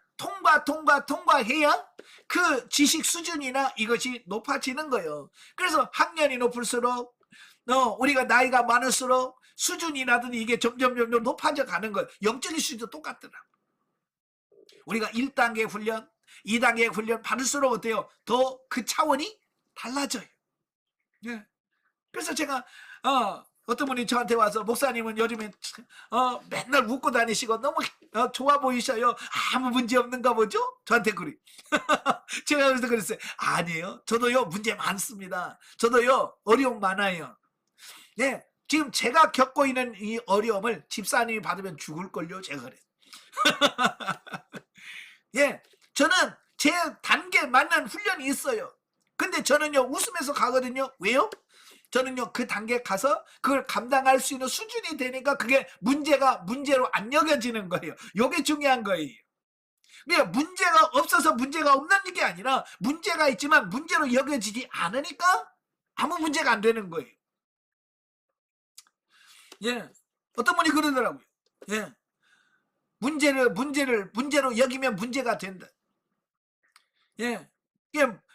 통과해야 그 지식 수준이나 이것이 높아지는 거예요. 그래서 학년이 높을수록 우리가 나이가 많을수록 수준이라든지 이게 점점 높아져 가는 거예요. 영적인 수준도 똑같더라. 우리가 1단계 훈련, 2단계 훈련 받을수록 어때요? 더 그 차원이 달라져요. 예. 그래서 제가 어떤 분이 저한테 와서, 목사님은 요즘에 맨날 웃고 다니시고 너무 좋아 보이셔요. 아무 문제 없는가 보죠? 저한테 그래. 제가 그래서 그랬어요. 아니에요. 저도요 문제 많습니다. 저도요 어려움 많아요. 예, 지금 제가 겪고 있는 이 어려움을 집사님이 받으면 죽을걸요. 제가 그래. 예, 저는 제 단계에 맞는 훈련이 있어요. 근데 저는요 웃으면서 가거든요. 왜요? 저는요 그 단계에 가서 그걸 감당할 수 있는 수준이 되니까 그게 문제로 안 여겨지는 거예요. 이게 중요한 거예요. 그러니까 문제가 없어서 문제가 없는 게 아니라 문제가 있지만 문제로 여겨지지 않으니까 아무 문제가 안 되는 거예요. 예, 어떤 분이 그러더라고요. 예, 문제로 여기면 문제가 된다. 예,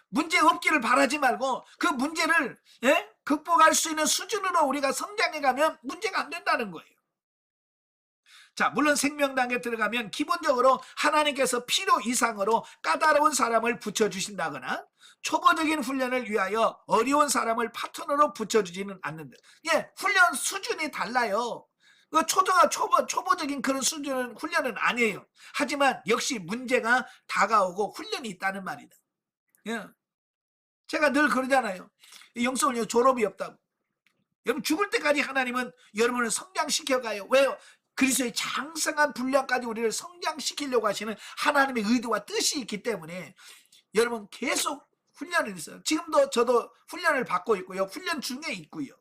문제 없기를 바라지 말고 그 문제를 극복할 수 있는 수준으로 우리가 성장해 가면 문제가 안 된다는 거예요. 자, 물론 생명단계에 들어가면 기본적으로 하나님께서 필요 이상으로 까다로운 사람을 붙여주신다거나 초보적인 훈련을 위하여 어려운 사람을 파트너로 붙여주지는 않는다. 예, 훈련 수준이 달라요. 초보적인 그런 수준은 훈련은 아니에요. 하지만 역시 문제가 다가오고 훈련이 있다는 말이다. 예. 제가 늘 그러잖아요. 영성훈련 졸업이 없다고. 여러분 죽을 때까지 하나님은 여러분을 성장시켜가요. 왜요? 그리스도의 장성한 분량까지 우리를 성장시키려고 하시는 하나님의 의도와 뜻이 있기 때문에 여러분 계속 훈련을 했어요. 지금도 저도 훈련을 받고 있고요. 훈련 중에 있고요.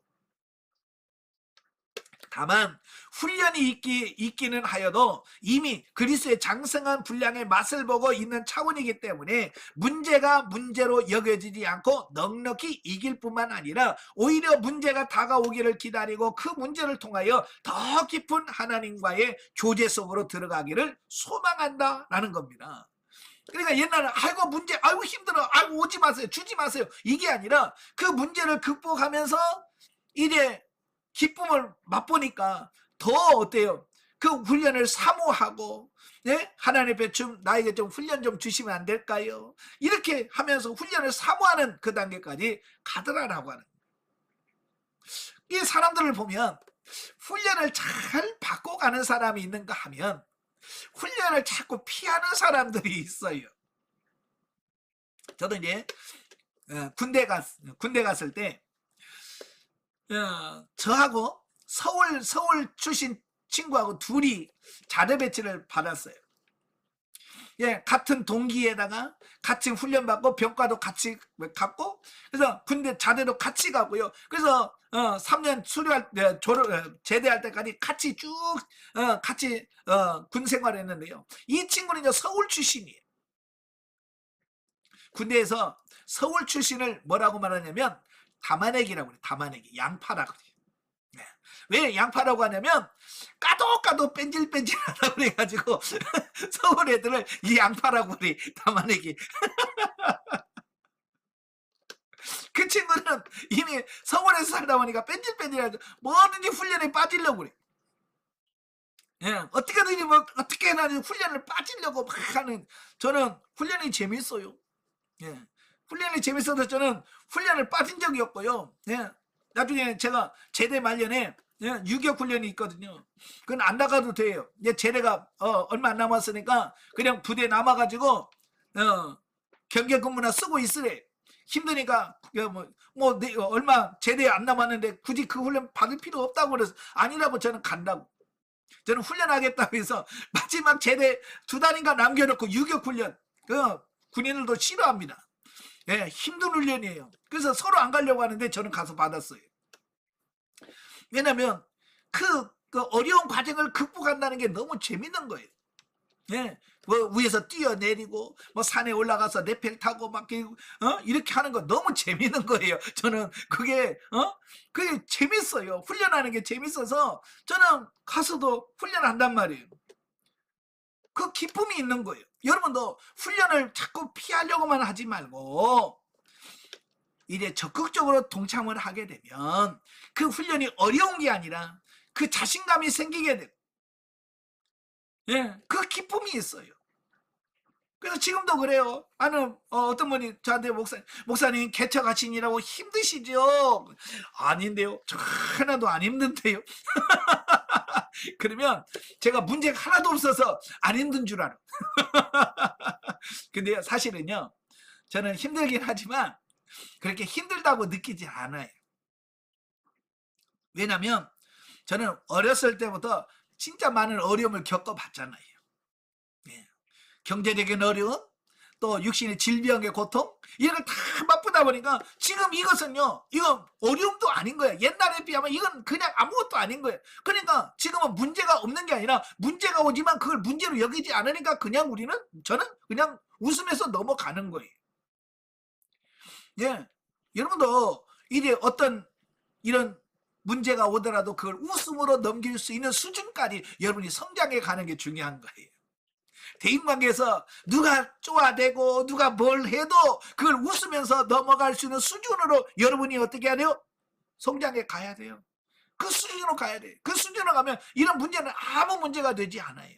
다만 훈련이 있기는 하여도 이미 그리스도의 장성한 분량의 맛을 보고 있는 차원이기 때문에 문제가 문제로 여겨지지 않고 넉넉히 이길 뿐만 아니라 오히려 문제가 다가오기를 기다리고 그 문제를 통하여 더 깊은 하나님과의 교제 속으로 들어가기를 소망한다라는 겁니다. 그러니까 옛날에 아이고 문제, 아이고 힘들어, 아이고 오지 마세요, 주지 마세요, 이게 아니라 그 문제를 극복하면서 이제 기쁨을 맛보니까 더 어때요? 그 훈련을 사모하고, 네? 하나님 앞에 좀 나에게 좀 훈련 좀 주시면 안 될까요? 이렇게 하면서 훈련을 사모하는 그 단계까지 가더라라고 하는. 이 사람들을 보면 훈련을 잘 바꿔가는 사람이 있는가 하면 훈련을 자꾸 피하는 사람들이 있어요. 저도 이제 군대 갔을 때 저하고 서울 출신 친구하고 둘이 자대 배치를 받았어요. 예, 같은 동기에다가 같이 훈련받고 병과도 같이 갔고, 그래서 군대 자대도 같이 가고요. 그래서 3년 수료할 때 제대할 때까지 같이 쭉 같이 군 생활했는데요. 이 친구는 이제 서울 출신이에요. 군대에서 서울 출신을 뭐라고 말하냐면 담아내기라고 그래요. 담아내기, 양파라고 그래요. 네. 왜 양파라고 하냐면 까도 뺀질뺀질하다고 그래가지고 서울 애들을 이 양파라고 그래, 담아내기. 그 친구는 이미 서울에서 살다 보니까 뺀질뺀질하죠. 뭐든지 훈련에 빠지려고 그래. 예, 어떻게든지 뭐 어떻게 해나 훈련을 빠지려고 막 하는. 저는 훈련이 재밌어요. 예, 훈련이 재밌어서 저는 훈련을 빠진 적이 없고요. 예, 나중에 제가 제대 말년에 유격 훈련이 있거든요. 그건 안 나가도 돼요. 이제 제대가 얼마 안 남았으니까 그냥 부대에 남아가지고 경계 근무나 쓰고 있으래. 힘드니까 얼마 제대 안 남았는데 굳이 그 훈련 받을 필요 없다고 그래서 아니라고 저는 간다고. 저는 훈련하겠다고 해서 마지막 제대 2달인가 남겨놓고 유격 훈련, 군인들도 싫어합니다. 예, 힘든 훈련이에요. 그래서 서로 안 가려고 하는데 저는 가서 받았어요. 왜냐면 그 어려운 과정을 극복한다는 게 너무 재밌는 거예요. 예, 뭐 위에서 뛰어내리고 뭐 산에 올라가서 레펠 타고 막 이렇게 하는 거 너무 재밌는 거예요. 저는 그게 재밌어요. 훈련하는 게 재밌어서 저는 가서도 훈련한단 말이에요. 그 기쁨이 있는 거예요. 여러분도 훈련을 자꾸 피하려고만 하지 말고 이제 적극적으로 동참을 하게 되면 그 훈련이 어려운 게 아니라 그 자신감이 생기게 돼요. 예, 그 기쁨이 있어요. 그래서 지금도 그래요. 아는 어떤 분이 저한테 목사님 개척하시느라고 힘드시죠? 아닌데요. 저 하나도 안 힘든데요. 그러면 제가 문제가 하나도 없어서 안 힘든 줄 알아. 근데 사실은요, 저는 힘들긴 하지만 그렇게 힘들다고 느끼지 않아요. 왜냐면 저는 어렸을 때부터 진짜 많은 어려움을 겪어봤잖아요. 예. 경제적인 어려움, 또 육신의 질병의 고통, 이런 걸 다 맛보다 보니까 지금 이것은요, 이건 어려움도 아닌 거예요. 옛날에 비하면 이건 그냥 아무것도 아닌 거예요. 그러니까 지금은 문제가 없는 게 아니라 문제가 오지만 그걸 문제로 여기지 않으니까 그냥 저는 그냥 웃으면서 넘어가는 거예요. 예. 여러분도 이제 어떤 이런 문제가 오더라도 그걸 웃음으로 넘길 수 있는 수준까지 여러분이 성장해 가는 게 중요한 거예요. 대인관계에서 누가 쪼아대고 누가 뭘 해도 그걸 웃으면서 넘어갈 수 있는 수준으로 여러분이 어떻게 해야 돼요? 성장해 가야 돼요. 그 수준으로 가야 돼요. 그 수준으로 가면 이런 문제는 아무 문제가 되지 않아요.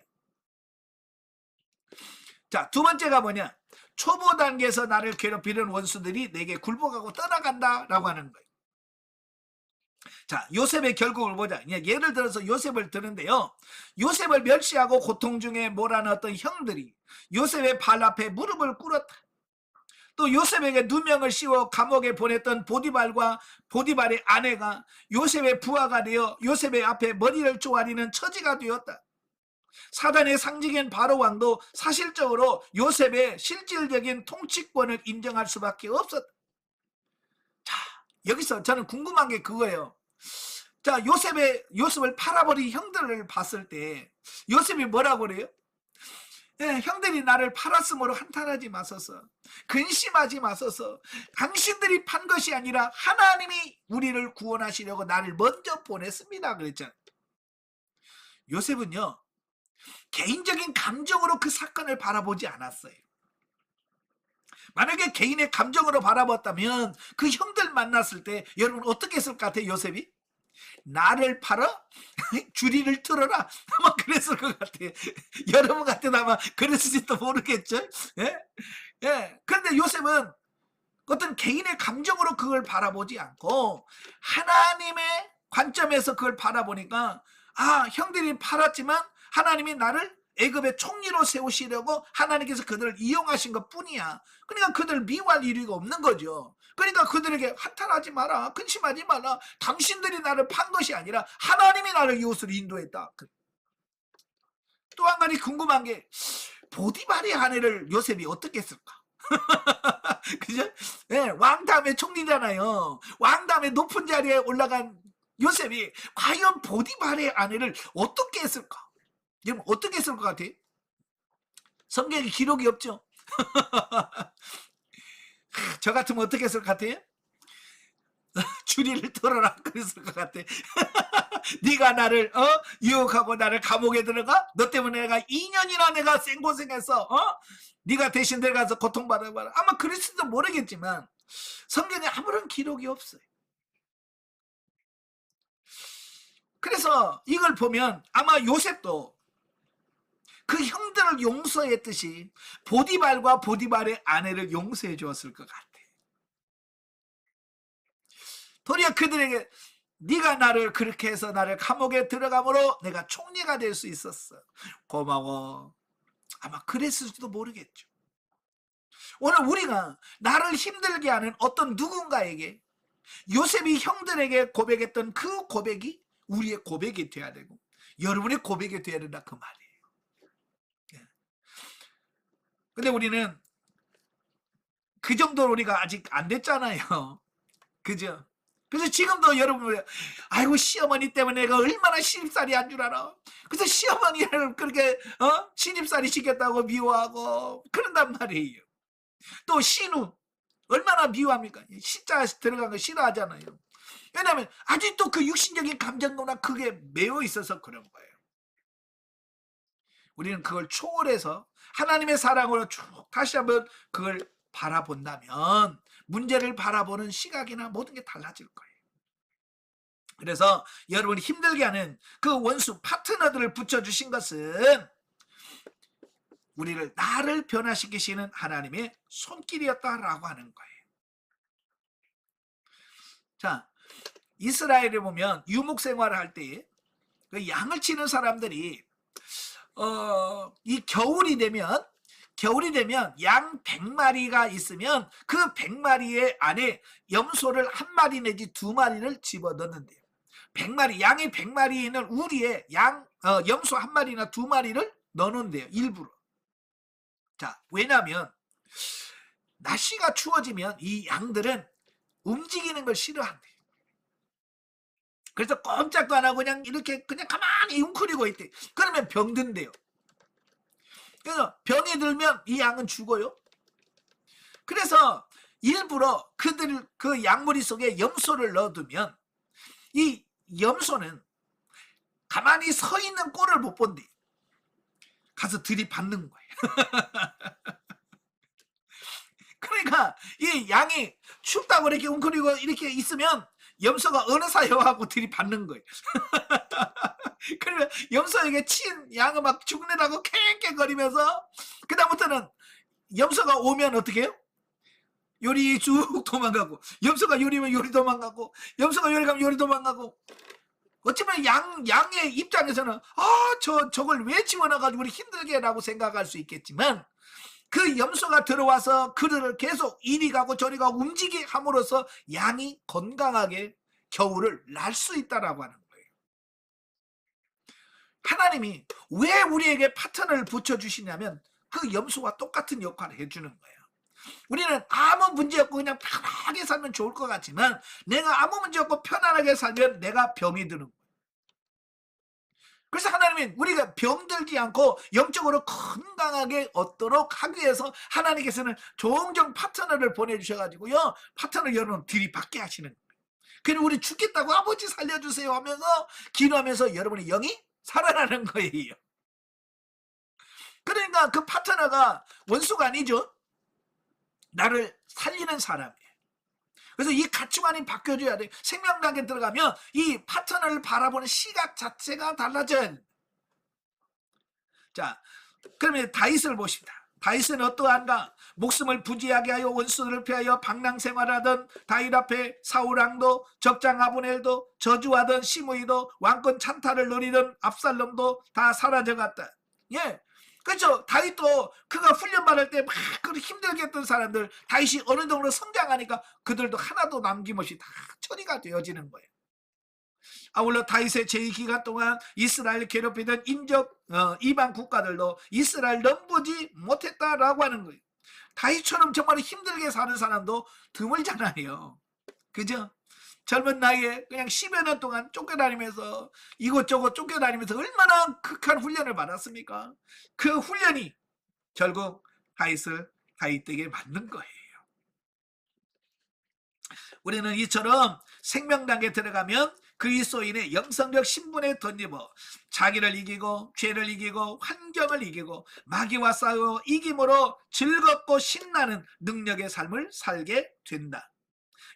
자, 두 번째가 뭐냐? 초보 단계에서 나를 괴롭히는 원수들이 내게 굴복하고 떠나간다 라고 하는 거예요. 자, 요셉의 결국을 보자. 예를 들어서 요셉을 드는데요. 요셉을 멸시하고 고통 중에 몰아넣었던 형들이 요셉의 발 앞에 무릎을 꿇었다. 또 요셉에게 누명을 씌워 감옥에 보냈던 보디발의 아내가 요셉의 부하가 되어 요셉의 앞에 머리를 쪼아리는 처지가 되었다. 사단의 상징인 바로 왕도 사실적으로 요셉의 실질적인 통치권을 인정할 수밖에 없었다. 자, 여기서 저는 궁금한 게 그거예요. 자, 요셉을 팔아버린 형들을 봤을 때 요셉이 뭐라고 그래요? 예, 형들이 나를 팔았으므로 한탄하지 마소서, 근심하지 마소서. 당신들이 판 것이 아니라 하나님이 우리를 구원하시려고 나를 먼저 보냈습니다 그랬잖아요. 요셉은요, 개인적인 감정으로 그 사건을 바라보지 않았어요. 만약에 개인의 감정으로 바라봤다면 그 형들 만났을 때 여러분 어떻게 했을 것 같아요? 요셉이 나를 팔아 주리를 틀어라 아마 그랬을 것 같아요. 여러분 같은 아마 그랬을지도 모르겠죠. 예? 예. 그런데 요셉은 어떤 개인의 감정으로 그걸 바라보지 않고 하나님의 관점에서 그걸 바라보니까 아 형들이 팔았지만 하나님이 나를 애굽의 총리로 세우시려고 하나님께서 그들을 이용하신 것 뿐이야. 그러니까 그들을 미워할 이유가 없는 거죠. 그러니까 그들에게 한탄하지 마라, 근심하지 마라, 당신들이 나를 판 것이 아니라 하나님이 나를 이웃으로 인도했다. 또 한 가지 궁금한 게 보디발의 아내를 요셉이 어떻게 했을까? 그죠? 네, 왕 다음에 총리잖아요. 왕 다음에 높은 자리에 올라간 요셉이 과연 보디발의 아내를 어떻게 했을까? 여러분 어떻게 했을 것 같아요? 성경에 기록이 없죠. 저 같으면 어떻게 했을 것 같아요? 주리를 털어라 그랬을 것 같아. 네가 나를 유혹하고 나를 감옥에 들어가? 너 때문에 내가 2년이나 내가 생고생해서 네가 대신 들어가서 고통받아봐라. 아마 그랬을지도 모르겠지만 성경에 아무런 기록이 없어요. 그래서 이걸 보면 아마 요셉도 그 형들을 용서했듯이 보디발과 보디발의 아내를 용서해 주었을 것 같아. 도리어 그들에게 네가 나를 그렇게 해서 나를 감옥에 들어감으로 내가 총리가 될 수 있었어. 고마워. 아마 그랬을지도 모르겠죠. 오늘 우리가 나를 힘들게 하는 어떤 누군가에게 요셉이 형들에게 고백했던 그 고백이 우리의 고백이 돼야 되고 여러분의 고백이 돼야 된다 그 말이에요. 근데 우리는 그 정도로 우리가 아직 안 됐잖아요. 그죠? 그래서 지금도 여러분 아이고 시어머니 때문에 내가 얼마나 신입살이 한 줄 알아. 그래서 시어머니를 그렇게 신입살이 시켰다고 미워하고 그런단 말이에요. 또 신우 얼마나 미워합니까? 시자 들어간 거 싫어하잖아요. 왜냐하면 아직도 그 육신적인 감정보다 그게 매여 있어서 그런 거예요. 우리는 그걸 초월해서 하나님의 사랑으로 쭉 다시 한번 그걸 바라본다면 문제를 바라보는 시각이나 모든 게 달라질 거예요. 그래서 여러분이 힘들게 하는 그 원수 파트너들을 붙여주신 것은 우리를 나를 변화시키시는 하나님의 손길이었다라고 하는 거예요. 자, 이스라엘을 보면 유목 생활을 할 때 그 양을 치는 사람들이 이 겨울이 되면 양 100마리가 있으면 그 100마리의 안에 염소를 1마리 내지 2마리를 집어넣는데요. 100마리, 양이 100마리는 우리의 염소 1마리나 2마리를 넣는데요. 일부러. 자, 왜냐하면 날씨가 추워지면 이 양들은 움직이는 걸 싫어한대요. 그래서 꼼짝도 안 하고 그냥 이렇게 그냥 가만히 웅크리고 있대. 그러면 병든대요. 그래서 병이 들면 이 양은 죽어요. 그래서 일부러 그 양머리 속에 염소를 넣어두면 이 염소는 가만히 서 있는 꼴을 못 본대. 가서 들이받는 거예요. 그러니까 이 양이 춥다고 이렇게 웅크리고 이렇게 있으면 염소가 어느 사여하고 들이받는 거예요. 그러면 염소에게 친 양은 막 죽는다고 캥캥거리면서 그다음부터는 염소가 오면 어떻게 해요? 요리 쭉 도망가고 염소가 요리면 요리 도망가고 염소가 요리 가면 요리 도망가고 어쩌면 양의 입장에서는 저걸 왜 집어넣어가지고 우리 힘들게 라고 생각할 수 있겠지만 그 염소가 들어와서 그들을 계속 이리 가고 저리 가고 움직이게 함으로써 양이 건강하게 겨울을 날 수 있다라고 하는 거예요. 하나님이 왜 우리에게 파트너를 붙여주시냐면 그 염소와 똑같은 역할을 해주는 거예요. 우리는 아무 문제 없고 그냥 편하게 살면 좋을 것 같지만 내가 아무 문제 없고 편안하게 살면 내가 병이 드는 거예요. 그래서 하나님은 우리가 병들지 않고 영적으로 건강하게 얻도록 하기 위해서 하나님께서는 종종 파트너를 보내주셔가지고요. 파트너 여러분 들이받게 하시는 거예요. 그리고 우리 죽겠다고 아버지 살려주세요 하면서 기도하면서 여러분의 영이 살아나는 거예요. 그러니까 그 파트너가 원수가 아니죠. 나를 살리는 사람이에요. 그래서 이 가치관이 바뀌어줘야 돼. 생명단계 들어가면 이 파트너를 바라보는 시각 자체가 달라져야 돼. 자, 그러면 다윗을 보십니다. 다윗은 어떠한가? 목숨을 부지하게 하여 원수들을 피하여 방랑생활하던 다윗 앞에 사울왕도 적장 아브넬도 저주하던 시므이도 왕권 찬탈을 노리던 압살롬도 다 사라져갔다. 예, 그렇죠. 다윗도 그가 훈련받을 때 막 힘들게 했던 사람들, 다윗이 어느 정도 성장하니까 그들도 하나도 남김없이 다 처리가 되어지는 거예요. 아울러 다윗의 제2기간 동안 이스라엘 괴롭히던 이방 국가들도 이스라엘 넘보지 못했다라고 하는 거예요. 다윗처럼 정말 힘들게 사는 사람도 드물잖아요. 그죠? 젊은 나이에 그냥 10여 년 동안 쫓겨다니면서 이곳저곳 쫓겨다니면서 얼마나 극한 훈련을 받았습니까? 그 훈련이 결국 다윗에게 맞는 거예요. 우리는 이처럼 생명단계에 들어가면 그리스도인의 영성적 신분에 덧입어 자기를 이기고 죄를 이기고 환경을 이기고 마귀와 싸워 이김으로 즐겁고 신나는 능력의 삶을 살게 된다.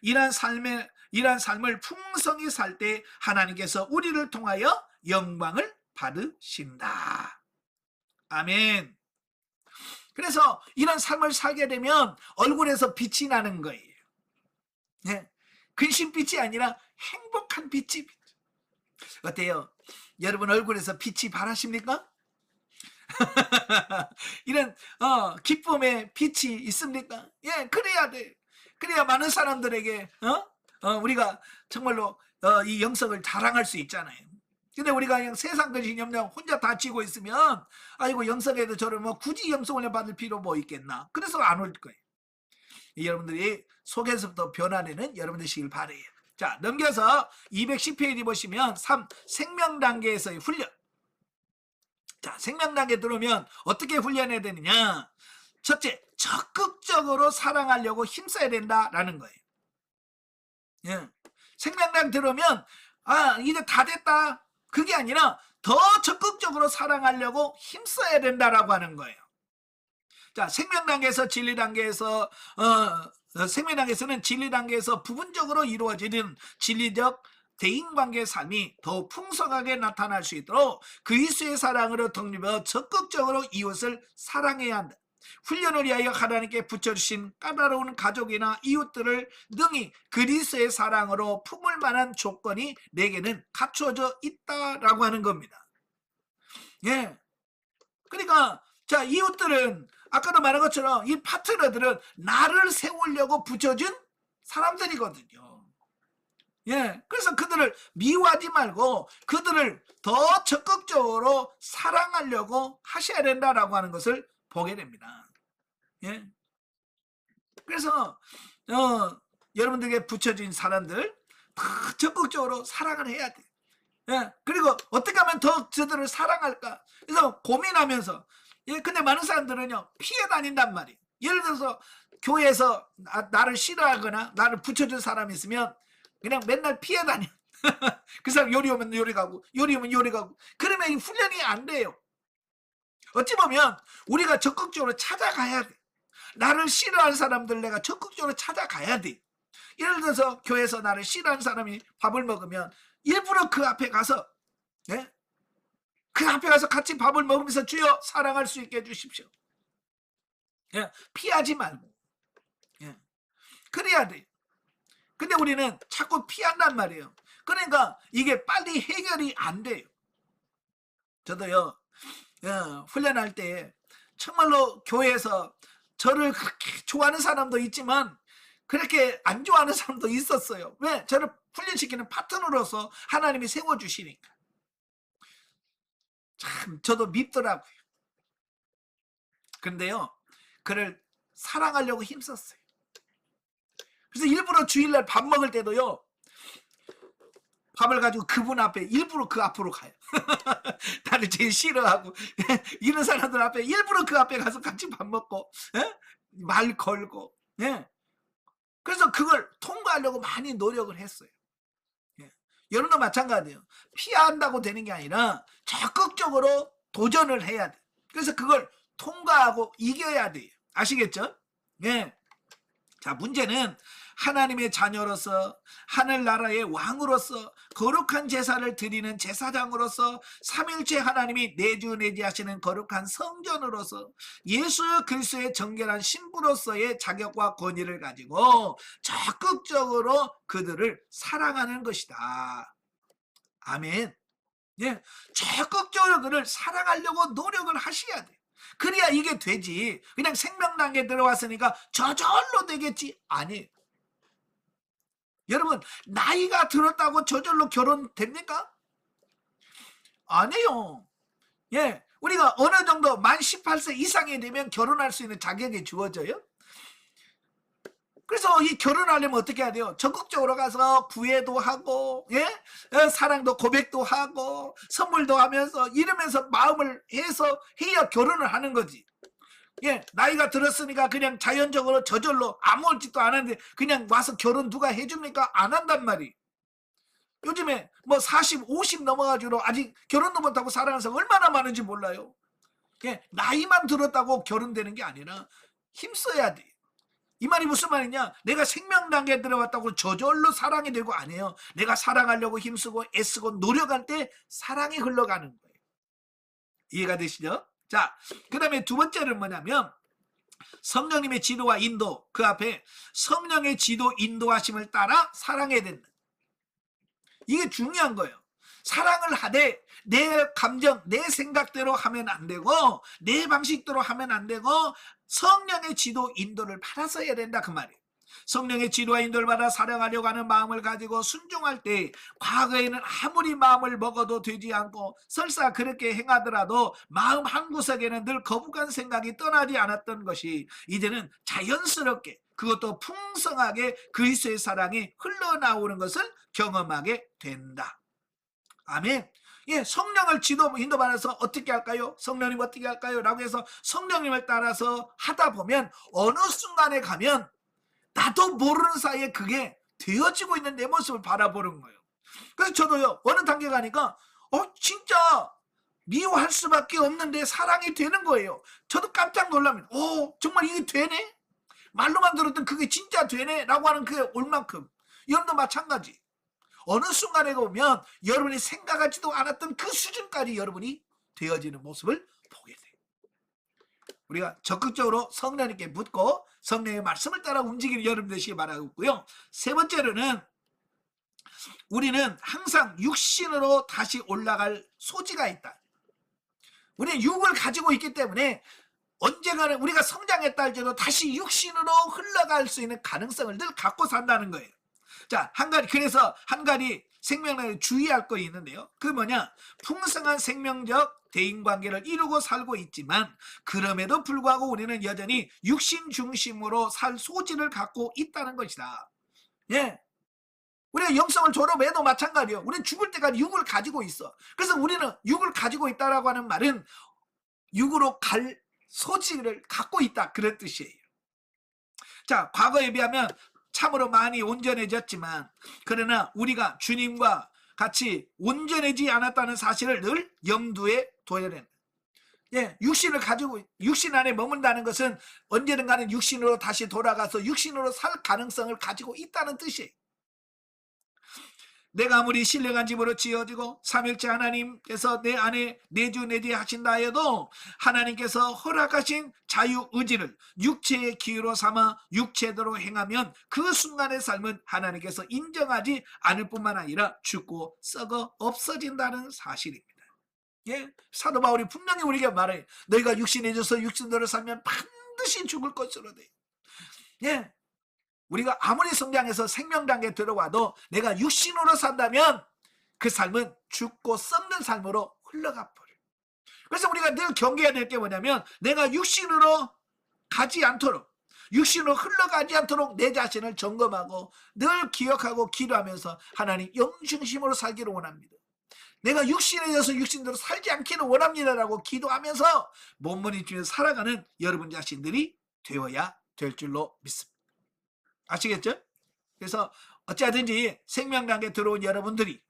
이러한 삶을 풍성히 살 때 하나님께서 우리를 통하여 영광을 받으신다. 아멘. 그래서 이런 삶을 살게 되면 얼굴에서 빛이 나는 거예요. 네. 근심빛이 아니라 행복한 빛이. 어때요? 여러분 얼굴에서 빛이 바라십니까? 이런 기쁨의 빛이 있습니까? 예, 그래야 돼. 그래야 많은 사람들에게 우리가 정말로 이 영성을 자랑할 수 있잖아요. 근데 우리가 그냥 세상 것이 염려 혼자 다치고 있으면 아이고 영성에도 저를 뭐 굳이 영성을 받을 필요 뭐 있겠나. 그래서 안 올 거예요. 여러분들이 속에서부터 변화되는 여러분 되시길 바래요. 자, 넘겨서 210페이지 보시면 3. 생명단계에서의 훈련. 자, 생명단계 들어오면 어떻게 훈련해야 되느냐. 첫째, 적극적으로 사랑하려고 힘써야 된다라는 거예요. 예. 생명단계 들어오면 이제 다 됐다. 그게 아니라 더 적극적으로 사랑하려고 힘써야 된다라고 하는 거예요. 자, 생명단계에서 진리단계에서 생명단계에서는 진리단계에서 부분적으로 이루어지는 진리적 대인관계의 삶이 더 풍성하게 나타날 수 있도록 그리스도의 사랑으로 덧입어 적극적으로 이웃을 사랑해야 한다. 훈련을 위하여 하나님께 붙여주신 까다로운 가족이나 이웃들을 능히 그리스도의 사랑으로 품을 만한 조건이 내게는 갖춰져 있다라고 하는 겁니다. 예. 그러니까 자, 이웃들은 아까도 말한 것처럼 이 파트너들은 나를 세우려고 붙여준 사람들이거든요. 예, 그래서 그들을 미워하지 말고 그들을 더 적극적으로 사랑하려고 하셔야 된다라고 하는 것을 보게 됩니다. 예, 그래서 여러분들에게 붙여진 사람들 더 적극적으로 사랑을 해야 돼. 예, 그리고 어떻게 하면 더 저들을 사랑할까? 그래서 고민하면서 근데 많은 사람들은요 피해 다닌단 말이에요. 예를 들어서 교회에서 나를 싫어하거나 나를 붙여준 사람이 있으면 그냥 맨날 피해 다녀. 그 사람 요리 오면 요리 가고 요리 오면 요리 가고. 그러면 훈련이 안 돼요. 어찌 보면 우리가 적극적으로 찾아가야 돼. 나를 싫어하는 사람들 내가 적극적으로 찾아가야 돼. 예를 들어서 교회에서 나를 싫어하는 사람이 밥을 먹으면 일부러 그 앞에 가서 그 앞에 가서 같이 밥을 먹으면서 주여 사랑할 수 있게 해주십시오. 피하지 말고. 그래야 돼. 근데 우리는 자꾸 피한단 말이에요. 그러니까 이게 빨리 해결이 안 돼요. 저도요 훈련할 때 정말로 교회에서 저를 그렇게 좋아하는 사람도 있지만 그렇게 안 좋아하는 사람도 있었어요. 왜? 저를 훈련시키는 파트너로서 하나님이 세워주시니까. 참 저도 밉더라고요. 그런데요 그를 사랑하려고 힘썼어요. 그래서 일부러 주일날 밥 먹을 때도요 밥을 가지고 그분 앞에 일부러 그 앞으로 가요. 나를 제일 싫어하고 이런 사람들 앞에 일부러 그 앞에 가서 같이 밥 먹고 말 걸고 그래서 그걸 통과하려고 많이 노력을 했어요. 여러분도 마찬가지예요. 피한다고 되는 게 아니라 적극적으로 도전을 해야 돼. 그래서 그걸 통과하고 이겨야 돼요. 아시겠죠? 네. 자, 문제는 하나님의 자녀로서, 하늘나라의 왕으로서, 거룩한 제사를 드리는 제사장으로서, 삼일체 하나님이 내주내지하시는 거룩한 성전으로서, 예수 그리스도의 정결한 신부로서의 자격과 권위를 가지고 적극적으로 그들을 사랑하는 것이다. 아멘. 예, 적극적으로 그를 사랑하려고 노력을 하셔야 돼. 그래야 이게 되지. 그냥 생명단계에 들어왔으니까 저절로 되겠지? 아니에요. 여러분, 나이가 들었다고 저절로 결혼됩니까? 아니에요. 예, 우리가 어느 정도 만 18세 이상이 되면 결혼할 수 있는 자격이 주어져요. 그래서 이 결혼하려면 어떻게 해야 돼요? 적극적으로 가서 구애도 하고, 예? 사랑도 고백도 하고, 선물도 하면서, 이러면서 마음을 해서 해야 결혼을 하는 거지. 예, 나이가 들었으니까 그냥 자연적으로 저절로 아무렇지도 않은데 그냥 와서 결혼 누가 해줍니까? 안 한단 말이. 요즘에 뭐 40, 50 넘어가지고 아직 결혼도 못하고 사랑하는 사람 얼마나 많은지 몰라요. 예, 나이만 들었다고 결혼되는 게 아니라 힘써야 돼. 이 말이 무슨 말이냐? 내가 생명단계에 들어왔다고 저절로 사랑이 되고 아니에요. 내가 사랑하려고 힘쓰고 애쓰고 노력할 때 사랑이 흘러가는 거예요. 이해가 되시죠? 자, 그 다음에 두 번째는 뭐냐면 성령님의 지도와 인도, 그 앞에 성령의 지도 인도하심을 따라 사랑해야 된다. 이게 중요한 거예요. 사랑을 하되 내 감정, 내 생각대로 하면 안 되고 내 방식대로 하면 안 되고 성령의 지도 인도를 받아서 해야 된다 그 말이에요. 성령의 지도와 인도를 받아 사랑하려고 하는 마음을 가지고 순종할 때 과거에는 아무리 마음을 먹어도 되지 않고 설사 그렇게 행하더라도 마음 한구석에는 늘 거북한 생각이 떠나지 않았던 것이 이제는 자연스럽게 그것도 풍성하게 그리스도의 사랑이 흘러나오는 것을 경험하게 된다. 아멘. 예, 성령을 지도 인도받아서 어떻게 할까요? 성령님 어떻게 할까요? 라고 해서 성령님을 따라서 하다 보면 어느 순간에 가면 나도 모르는 사이에 그게 되어지고 있는 내 모습을 바라보는 거예요. 그래서 저도요, 어느 단계 가니까 진짜 미워할 수밖에 없는데 사랑이 되는 거예요. 저도 깜짝 놀라면 정말 이게 되네? 말로만 들었던 그게 진짜 되네? 라고 하는 그게 올 만큼 여러분도 마찬가지. 어느 순간에 보면 여러분이 생각하지도 않았던 그 수준까지 여러분이 되어지는 모습을 보게 돼요. 우리가 적극적으로 성령님께 묻고 성령의 말씀을 따라 움직이는 여러분 되시기 바라고 있고요. 세 번째로는 우리는 항상 육신으로 다시 올라갈 소지가 있다. 우리는 육을 가지고 있기 때문에 언젠가는 우리가 성장했다 할지라도 다시 육신으로 흘러갈 수 있는 가능성을 늘 갖고 산다는 거예요. 자, 그래서 한 가지 생명을 주의할 거 있는데요. 그 뭐냐? 풍성한 생명적 대인관계를 이루고 살고 있지만 그럼에도 불구하고 우리는 여전히 육신 중심으로 살 소질을 갖고 있다는 것이다. 예, 우리가 영성을 졸업해도 마찬가지예요. 우리는 죽을 때까지 육을 가지고 있어. 그래서 우리는 육을 가지고 있다라고 하는 말은 육으로 갈 소질을 갖고 있다, 그런 뜻이에요. 자, 과거에 비하면 참으로 많이 온전해졌지만 그러나 우리가 주님과 같이 온전해지지 않았다는 사실을 늘 염두에 둬야 된다. 예, 육신을 가지고 육신 안에 머문다는 것은 언제든가는 육신으로 다시 돌아가서 육신으로 살 가능성을 가지고 있다는 뜻이에요. 내가 아무리 신령한 집으로 지어지고 삼일째 하나님께서 내 안에 내주 하신다 해도 하나님께서 허락하신 자유의지를 육체의 기회로 삼아 육체대로 행하면 그 순간의 삶은 하나님께서 인정하지 않을 뿐만 아니라 죽고 썩어 없어진다는 사실입니다. 예, 사도 바울이 분명히 우리에게 말해요. 너희가 육신에 져서 육신대로 살면 반드시 죽을 것으로 돼. 예, 우리가 아무리 성장해서 생명단계에 들어와도 내가 육신으로 산다면 그 삶은 죽고 썩는 삶으로 흘러가 버려요. 그래서 우리가 늘 경계해야 될 게 뭐냐면 내가 육신으로 가지 않도록, 육신으로 흘러가지 않도록 내 자신을 점검하고 늘 기억하고 기도하면서 하나님 영중심으로 살기를 원합니다. 내가 육신에 져서 육신대로 살지 않기를 원합니다라고 기도하면서 몸부림치며 살아가는 여러분 자신들이 되어야 될 줄로 믿습니다. 아시겠죠? 그래서 어찌하든지 생명단계에 들어온 여러분들이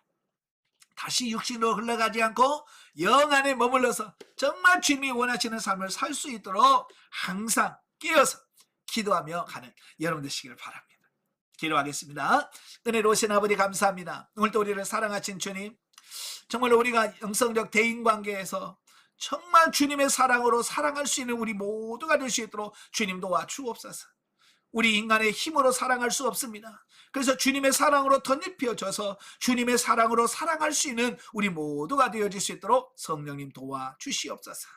다시 육신으로 흘러가지 않고 영 안에 머물러서 정말 주님이 원하시는 삶을 살 수 있도록 항상 깨어서 기도하며 가는 여러분 되시기를 바랍니다. 기도하겠습니다. 은혜로우신 아버지 감사합니다. 오늘도 우리를 사랑하신 주님, 정말 우리가 영성적 대인관계에서 정말 주님의 사랑으로 사랑할 수 있는 우리 모두가 될 수 있도록 주님 도와주옵소서. 우리 인간의 힘으로 사랑할 수 없습니다. 그래서 주님의 사랑으로 덧입혀져서 주님의 사랑으로 사랑할 수 있는 우리 모두가 되어질 수 있도록 성령님 도와주시옵소서.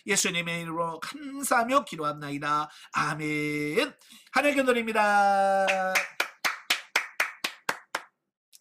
예수님의 이름으로 감사하며 기도합나이다. 아멘. 하늘께 드립니다.